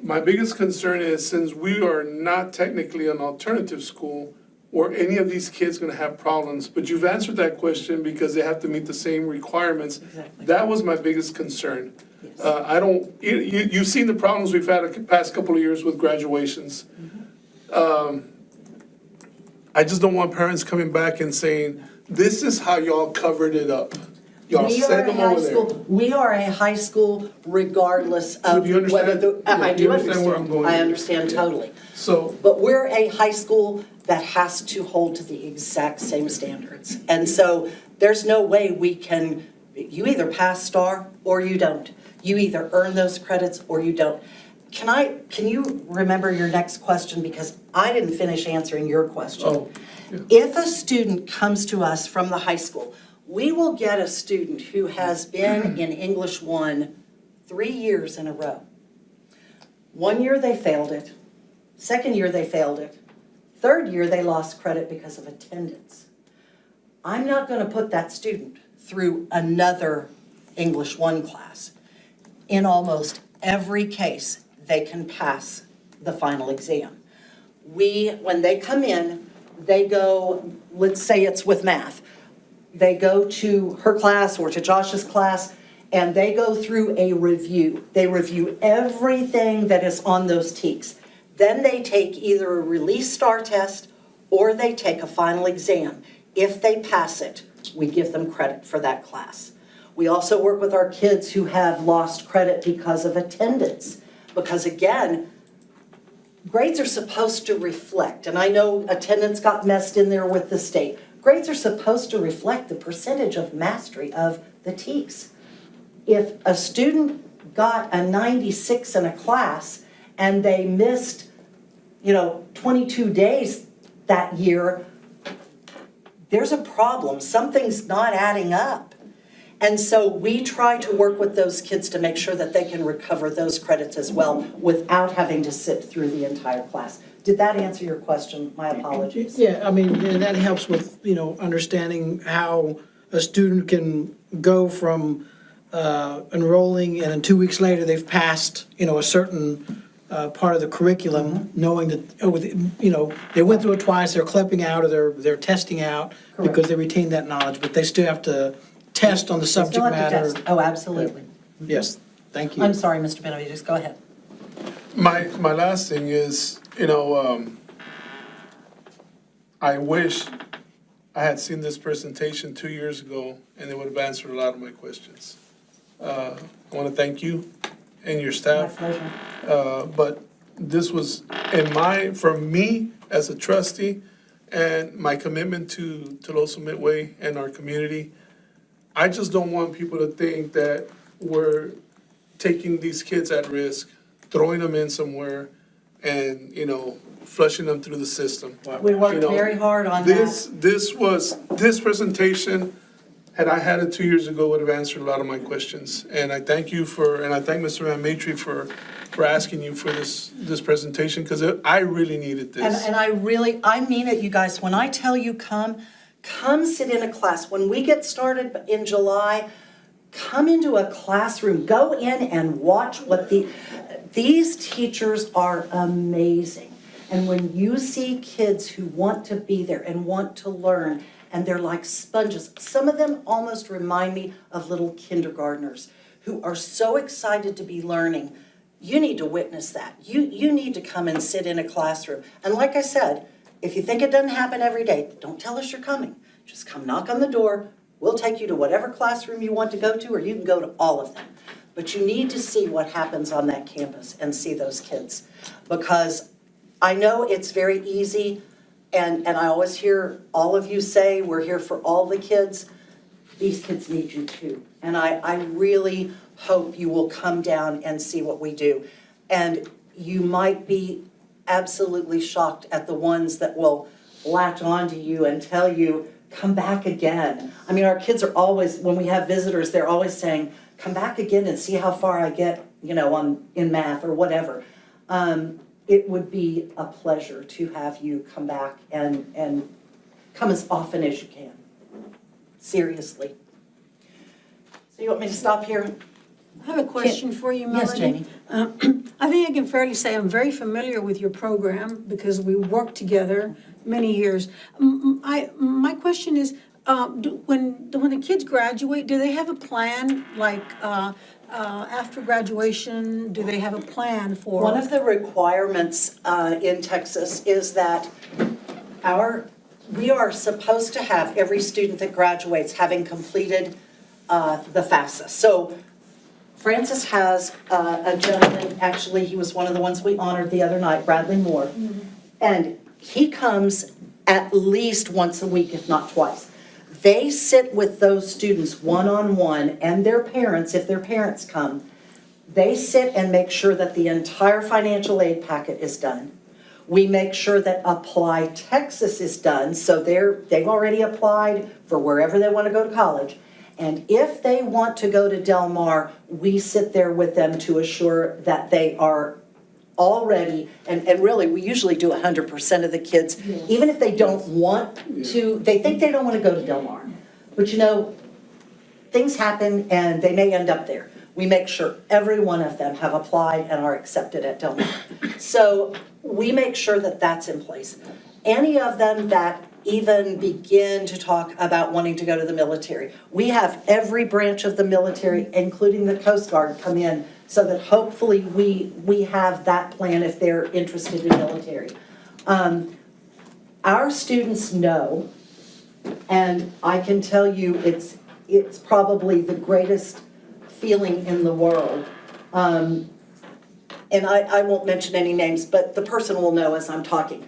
Speaker 2: My biggest concern is, since we are not technically an alternative school, were any of these kids gonna have problems? But you've answered that question because they have to meet the same requirements.
Speaker 5: Exactly.
Speaker 2: That was my biggest concern. You've seen the problems we've had the past couple of years with graduations. I just don't want parents coming back and saying, this is how y'all covered it up. Y'all
Speaker 5: We are
Speaker 2: sent
Speaker 5: a
Speaker 2: them
Speaker 5: high
Speaker 2: over there.
Speaker 5: school, we are a high school regardless of
Speaker 2: Do you understand?
Speaker 5: whether the,
Speaker 2: Yeah,
Speaker 5: I
Speaker 2: do you
Speaker 5: do
Speaker 2: understand where I'm
Speaker 5: understand,
Speaker 2: going?
Speaker 5: I understand
Speaker 2: Yeah.
Speaker 5: totally.
Speaker 2: So,
Speaker 5: But we're a high school that has to hold to the exact same standards. And so there's no way we can, you either pass STAR or you don't. You either earn those credits or you don't. Can you remember your next question? Because I didn't finish answering your question.
Speaker 2: Oh, yeah.
Speaker 5: If a student comes to us from the high school, we will get a student who has been in English 1 3 years in a row. 1 year they failed it, 2nd year they failed it, 3rd year they lost credit because of attendance. I'm not going to put that student through another English 1 class. In almost every case, they can pass the final exam. When they come in, they go, let's say it's with math. They go to her class or to Josh's class, and they go through a review. They review everything that is on those TEKS. Then they take either a release STAR test or they take a final exam. If they pass it, we give them credit for that class. We also work with our kids who have lost credit because of attendance. Because again, grades are supposed to reflect, and I know attendance got messed in there with the state. Grades are supposed to reflect the percentage of mastery of the TEKS. If a student got a 96 in a class and they missed, 22 days that year, there's a problem. Something's not adding up. And so we try to work with those kids to make sure that they can recover those credits as well without having to sit through the entire class. Did that answer your question? My apologies.
Speaker 10: Yeah, I mean, and that helps with, understanding how a student can go from enrolling and then 2 weeks later they've passed, a certain part of the curriculum, knowing that, they went through it twice, they're clipping out, or they're testing out, because they retain that knowledge, but they still have to test on the subject
Speaker 5: Still have to
Speaker 10: matter.
Speaker 5: test. Oh, absolutely.
Speaker 10: Yes, thank you.
Speaker 5: I'm sorry, Mr. Benavides, go ahead.
Speaker 2: My last thing is, I wish I had seen this presentation 2 years ago and they would have answered a lot of my questions. I want to thank you and your
Speaker 5: My
Speaker 2: staff.
Speaker 5: pleasure.
Speaker 2: But this was for me as a trustee and my commitment to Tolosa Midway and our community, I just don't want people to think that we're taking these kids at risk, throwing them in somewhere and, flushing them through the system.
Speaker 5: We worked very hard on that.
Speaker 2: This presentation, had I had it 2 years ago, would have answered a lot of my questions. And I thank you and I thank Mr. Van Matry for asking you for this presentation, because I really needed this.
Speaker 5: And I mean it, you guys, when I tell you come sit in a class. When we get started in July, come into a classroom, go in and watch these teachers are amazing. And when you see kids who want to be there and want to learn, and they're like sponges, some of them almost remind me of little kindergartners who are so excited to be learning. You need to witness that. You need to come and sit in a classroom. And like I said, if you think it doesn't happen every day, don't tell us you're coming. Just come knock on the door. We'll take you to whatever classroom you want to go to, or you can go to all of them. But you need to see what happens on that campus and see those kids. Because I know it's very easy, and I always hear all of you say, we're here for all the kids. These kids need you too. And I really hope you will come down and see what we do. And you might be absolutely shocked at the ones that will latch onto you and tell you, come back again. I mean, our kids are always, when we have visitors, they're always saying, come back again and see how far I get, in math or whatever. It would be a pleasure to have you come back and come as often as you can. Seriously. So you want me to stop here?
Speaker 13: I have a question for you, Melanie.
Speaker 5: Yes, Jamie.
Speaker 13: I think I can fairly say I'm very familiar with your program because we worked together many years. My question is, when the kids graduate, do they have a plan, like after graduation, do they have a plan for?
Speaker 5: One of the requirements in Texas is that we are supposed to have every student that graduates having completed the FAFSA. So Francis has a gentleman, actually, he was one of the ones we honored the other night, Bradley Moore. And he comes at least once a week, if not twice. They sit with those students one-on-one and their parents, if their parents come. They sit and make sure that the entire financial aid packet is done. We make sure that Apply Texas is done, so they've already applied for wherever they want to go to college. And if they want to go to Del Mar, we sit there with them to assure that they are all ready. And really, we usually do 100% of the kids, even if they don't want to, they think they don't want to go to Del Mar. But things happen and they may end up there. We make sure every one of them have applied and are accepted at Del Mar. So we make sure that that's in place. Any of them that even begin to talk about wanting to go to the military, we have every branch of the military, including the Coast Guard, come in so that hopefully we have that plan if they're interested in military. Our students know, and I can tell you it's probably the greatest feeling in the world. And I won't mention any names, but the person will know as I'm talking.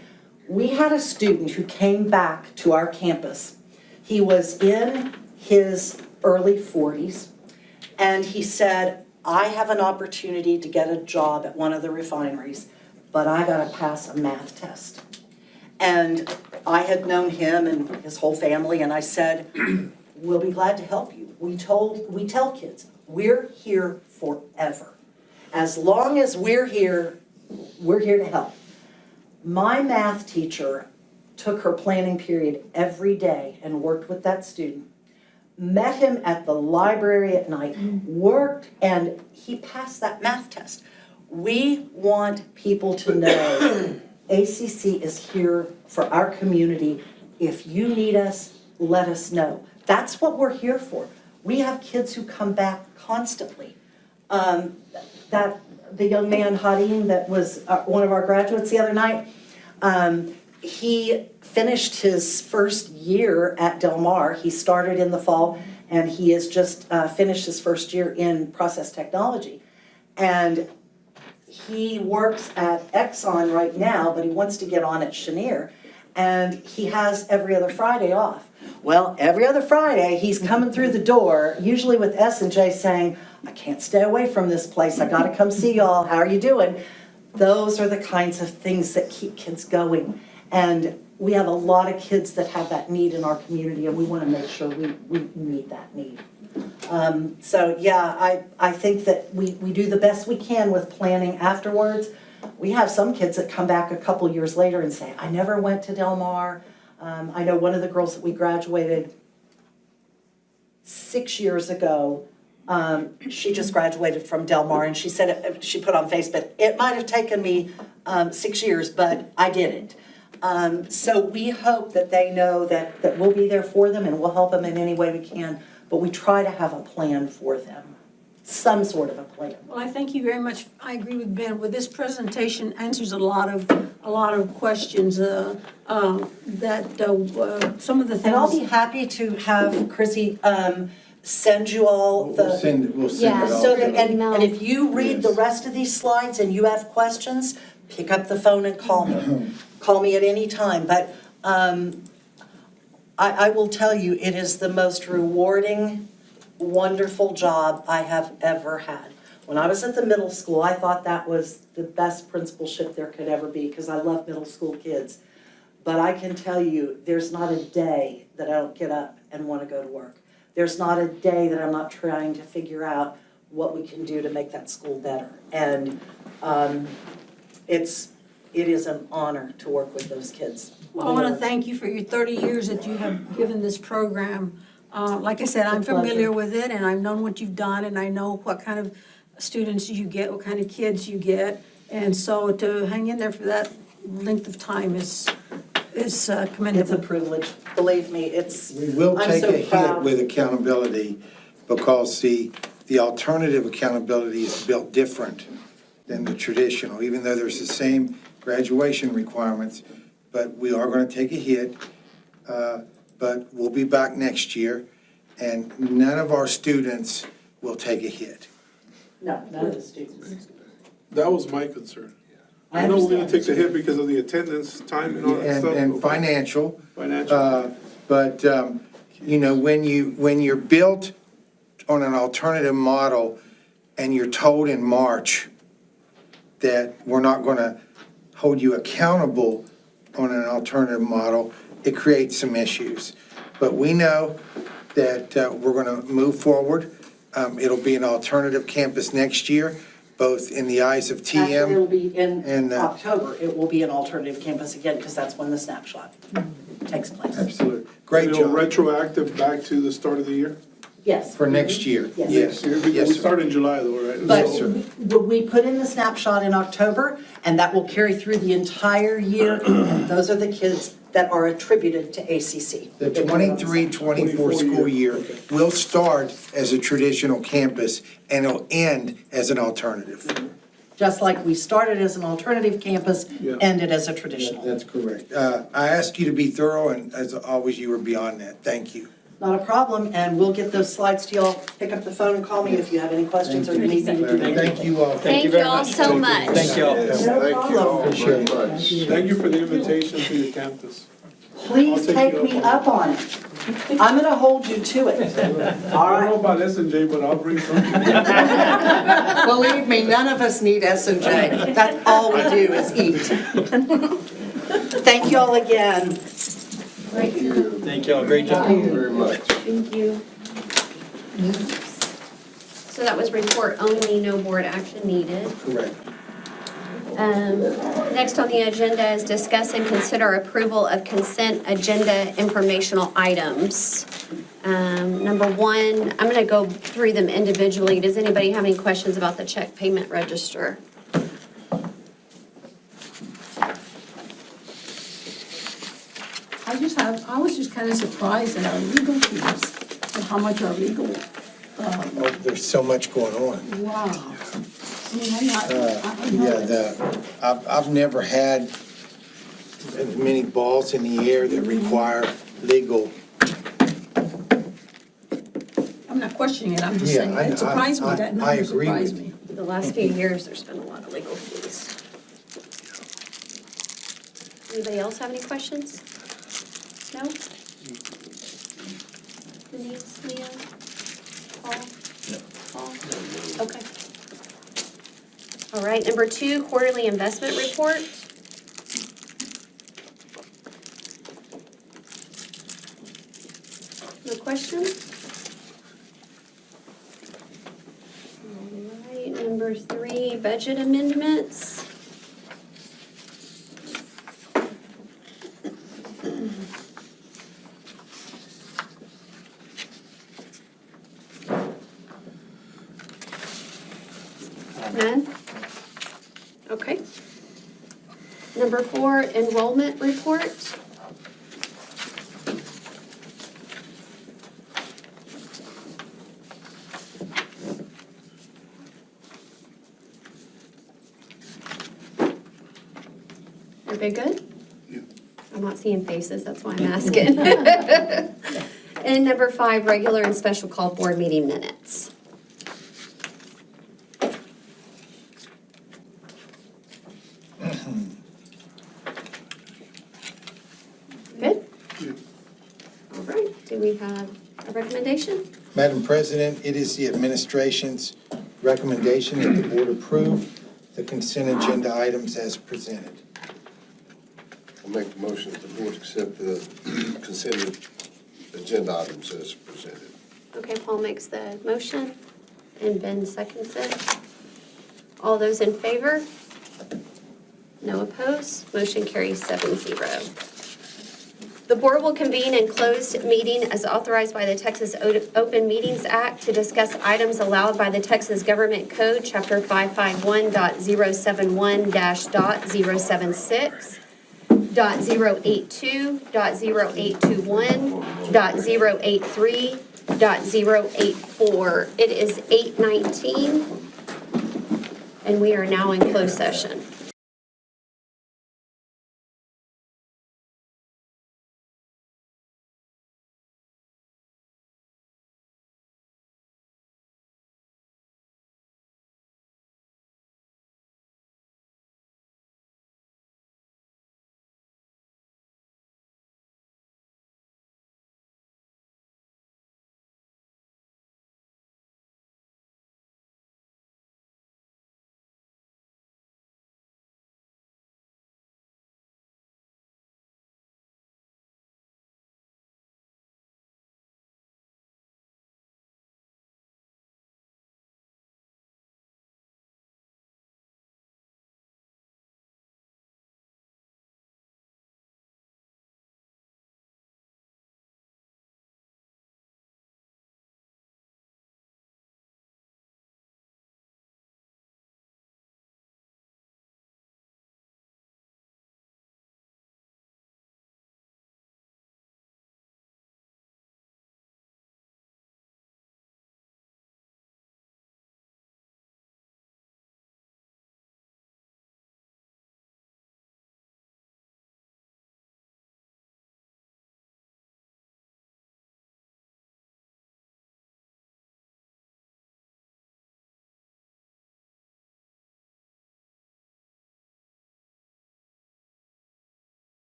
Speaker 5: We had a student who came back to our campus. He was in his early 40s, and he said, I have an opportunity to get a job at one of the refineries, but I gotta pass a math test. And I had known him and his whole family, and I said, we'll be glad to help you. We tell kids, we're here forever. As long as we're here to help. My math teacher took her planning period every day and worked with that student, met him at the library at night, worked, and he passed that math test. We want people to know ACC is here for our community. If you need us, let us know. That's what we're here for. We have kids who come back constantly. The young man, Hadim, that was one of our graduates the other night, he finished his first year at Del Mar. He started in the fall, and he has just finished his first year in process technology. And he works at Exxon right now, but he wants to get on at Cheniere, and he has every other Friday off. Well, every other Friday, he's coming through the door, usually with S&J saying, I can't stay away from this place, I gotta come see y'all, how are you doing? Those are the kinds of things that keep kids going. And we have a lot of kids that have that need in our community, and we wanna make sure we meet that need. So yeah, I think that we do the best we can with planning afterwards. We have some kids that come back a couple years later and say, I never went to Del Mar. I know one of the girls that we graduated 6 years ago, she just graduated from Del Mar, and she said, she put on Facebook, it might have taken me 6 years, but I did it. So we hope that they know that we'll be there for them and we'll help them in any way we can, but we try to have a plan for them, some sort of a plan.
Speaker 13: Well, I thank you very much. I agree with Ben. With this presentation answers a lot of questions that some of the things.
Speaker 5: And I'll be happy to have Chrissy send you all the.
Speaker 3: We'll send it
Speaker 1: Yeah,
Speaker 3: all.
Speaker 5: So that,
Speaker 1: Email.
Speaker 5: and if you read the rest of these slides and you have questions, pick up the phone and call me. Call me at any time, but I will tell you, it is the most rewarding, wonderful job I have ever had. When I was at the middle school, I thought that was the best principalship there could ever be, because I love middle school kids. But I can tell you, there's not a day that I don't get up and want to go to work. There's not a day that I'm not trying to figure out what we can do to make that school better. And it is an honor to work with those kids.
Speaker 13: Well, I want to thank you for your 30 years that you have given this program. Like I said, I'm
Speaker 5: It's a pleasure.
Speaker 13: familiar with it, and I've known what you've done, and I know what kind of students you get, what kind of kids you get. And so to hang in there for that length of time is
Speaker 5: It's a
Speaker 13: commendable.
Speaker 5: privilege, believe me,
Speaker 3: We will
Speaker 5: I'm
Speaker 3: take
Speaker 5: so
Speaker 3: a hit
Speaker 5: proud.
Speaker 3: with accountability because the alternative accountability is built different than the traditional, even though there's the same graduation requirements, but we are going to take a hit. But we'll be back next year, and none of our students will take a hit.
Speaker 5: No, none of the students.
Speaker 2: That was my concern.
Speaker 5: I
Speaker 2: I know we're gonna
Speaker 5: understand.
Speaker 2: take the hit because of the attendance, time and all that stuff.
Speaker 3: And financial.
Speaker 2: Financial.
Speaker 3: But, you know, when you're built on an alternative model and you're told in March that we're not going to hold you accountable on an alternative model, it creates some issues. But we know that we're going to move forward. It'll be an alternative campus next year, both in the eyes of
Speaker 5: Actually, it'll
Speaker 3: TM.
Speaker 5: be in
Speaker 3: and,
Speaker 5: October, it will be an alternative campus again, because that's when the snapshot takes place.
Speaker 3: Absolutely. Great
Speaker 2: It'll
Speaker 3: job.
Speaker 2: retroactive back to the start of the year?
Speaker 5: Yes.
Speaker 3: For next year.
Speaker 5: Yes.
Speaker 3: Yes.
Speaker 2: Because
Speaker 3: Yes,
Speaker 2: we
Speaker 3: sir.
Speaker 2: start in July though, right?
Speaker 5: But
Speaker 3: Yes, sir.
Speaker 5: we put in the snapshot in October, and that will carry through the entire year, and those are the kids that are attributed to ACC.
Speaker 3: The 23-24 school year will start as a traditional campus and it'll end as an alternative.
Speaker 5: Just like we started as an alternative campus,
Speaker 2: Yeah.
Speaker 5: ended as a traditional.
Speaker 3: That's correct. I asked you to be thorough, and as always, you were beyond that. Thank you.
Speaker 5: Not a problem, and we'll get those slides to y'all. Pick up the phone and call me if you have any questions or you need me to do anything.
Speaker 3: Thank you all.
Speaker 1: Thank you all so much.
Speaker 11: Thank you all.
Speaker 5: No problem.
Speaker 3: Appreciate it.
Speaker 2: Thank you for the invitation to your campus.
Speaker 5: Please
Speaker 2: I'll take
Speaker 5: take
Speaker 2: you
Speaker 5: me
Speaker 2: up
Speaker 5: up on it. I'm gonna hold you to it. All
Speaker 2: I don't know
Speaker 5: right?
Speaker 2: about S&J, but I'll bring something.
Speaker 5: Believe me, none of us need S&J. That's all we do is eat. Thank you all again.
Speaker 11: Thank you all, great job.
Speaker 1: Thank you. So that was report only, no board action needed.
Speaker 3: Correct.
Speaker 1: Next on the agenda is discuss and consider approval of consent agenda informational items. Number one, I'm going to go through them individually. Does anybody have any questions about the check payment register?
Speaker 13: I was just kind of surprised at our legal fees, and how much our legal,
Speaker 3: Oh, there's so much going on.
Speaker 13: wow. I mean, I'm not, I know
Speaker 3: Yeah,
Speaker 13: it's-
Speaker 3: I've never had as many balls in the air that require legal.
Speaker 13: I'm not questioning it, I'm just
Speaker 3: Yeah,
Speaker 13: saying,
Speaker 3: I-
Speaker 13: it surprised me, that
Speaker 3: I
Speaker 13: number
Speaker 3: agree
Speaker 13: surprised
Speaker 3: with
Speaker 13: me.
Speaker 1: The last few years, there's been a lot of legal fees. Anybody else have any questions? No? Denise, Leo, Paul? Paul? Okay. All right, number 2, quarterly investment report. No questions? All right, number 3, budget amendments. None? Okay. Number 4, enrollment report. Everybody good?
Speaker 2: Yeah.
Speaker 1: I'm not seeing faces, that's why I'm asking. And number 5, regular and special call board meeting minutes. Good? All right, do we have a recommendation?
Speaker 3: Madam President, it is the administration's recommendation that the board approve the consent agenda items as presented.
Speaker 14: I'll make the motion that the board accept the consent agenda items as presented.
Speaker 1: Okay, Paul makes the motion, and Ben seconds it. All those in favor? No opposed? Motion carries 7-0. The board will convene in closed meeting as authorized by the Texas Open Meetings Act to discuss items allowed by the Texas Government Code, Chapter 551.071-.076, .082, .0821, .083, .084. It is 8:19, and we are now in closed session.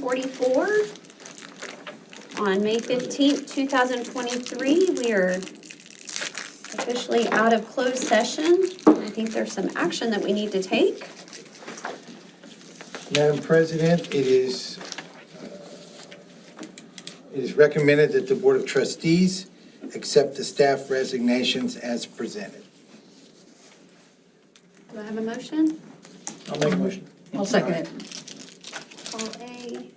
Speaker 1: 10:44 on May 15th, 2023. We are officially out of closed session. I think there's some action that we need to take.
Speaker 3: Madam President, it is recommended that the Board of Trustees accept the staff resignations as presented.
Speaker 1: Do I have a motion?
Speaker 10: I'll make a motion.
Speaker 12: I'll second it.
Speaker 1: Paul A.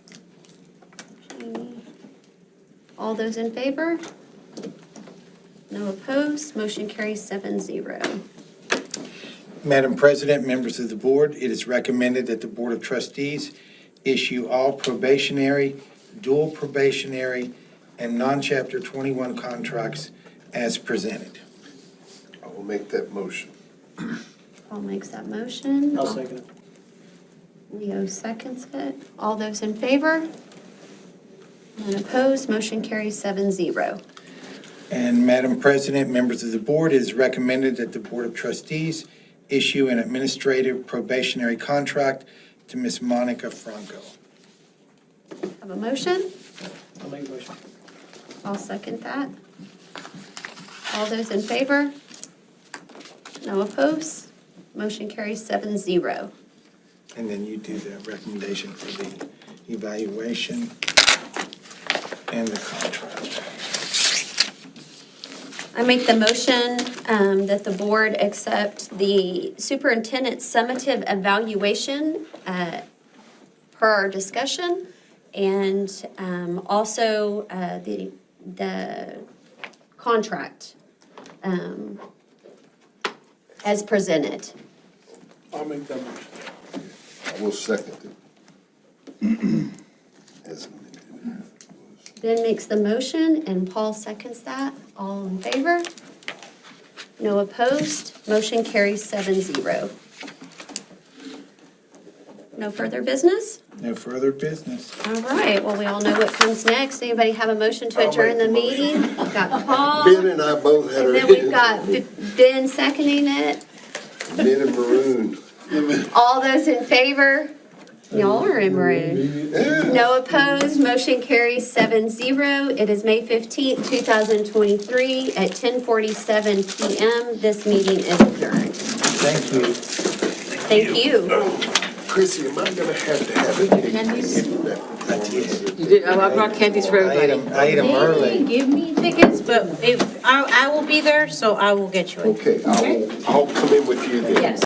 Speaker 1: Jamie. All those in favor? No opposed, motion carries 7-0.
Speaker 3: Madam President, members of the board, it is recommended that the Board of Trustees issue all probationary, dual probationary, and non-Chapter 21 contracts as presented.
Speaker 14: I will make that motion.
Speaker 1: Paul makes that motion.
Speaker 10: I'll second it.
Speaker 1: Leo seconds it. All those in favor? None opposed, motion carries 7-0.
Speaker 3: And Madam President, members of the board, it is recommended that the Board of Trustees issue an administrative probationary contract to Ms. Monica Franco.
Speaker 1: Have a motion?
Speaker 10: I'll make a motion.
Speaker 1: I'll second that. All those in favor? No opposed, motion carries 7-0.
Speaker 3: And then you do the recommendation for the evaluation and the contract.
Speaker 1: I make the motion that the board accept the superintendent's summative evaluation per our discussion, and also the contract as presented.
Speaker 2: I'll make that motion.
Speaker 14: I will second it. As amended.
Speaker 1: Ben makes the motion and Paul seconds that. All in favor? No opposed, motion carries 7-0. No further business?
Speaker 3: No further business.
Speaker 1: All right, well, we all know what comes next. Anybody have a motion to
Speaker 14: I'll
Speaker 1: adjourn
Speaker 14: make
Speaker 1: the
Speaker 14: the motion.
Speaker 1: meeting? We've got Paul,
Speaker 14: Ben and I both had
Speaker 1: and
Speaker 14: our
Speaker 1: then we've got Ben seconding it.
Speaker 14: Men in maroon.
Speaker 1: All those in favor? Y'all are in maroon. No opposed, motion carries 7-0. It is May 15th, 2023 at 10:47 PM. This meeting is adjourned.
Speaker 3: Thank you.
Speaker 1: Thank you.
Speaker 14: Chrissy, am I gonna have to have it?
Speaker 12: Candies?
Speaker 3: I did.
Speaker 12: You did, I brought candies for everybody.
Speaker 3: I ate 'em early.
Speaker 6: Give me tickets, but if, I will be there, so I will get you.
Speaker 14: Okay, I'll come in with you then.
Speaker 12: Yes.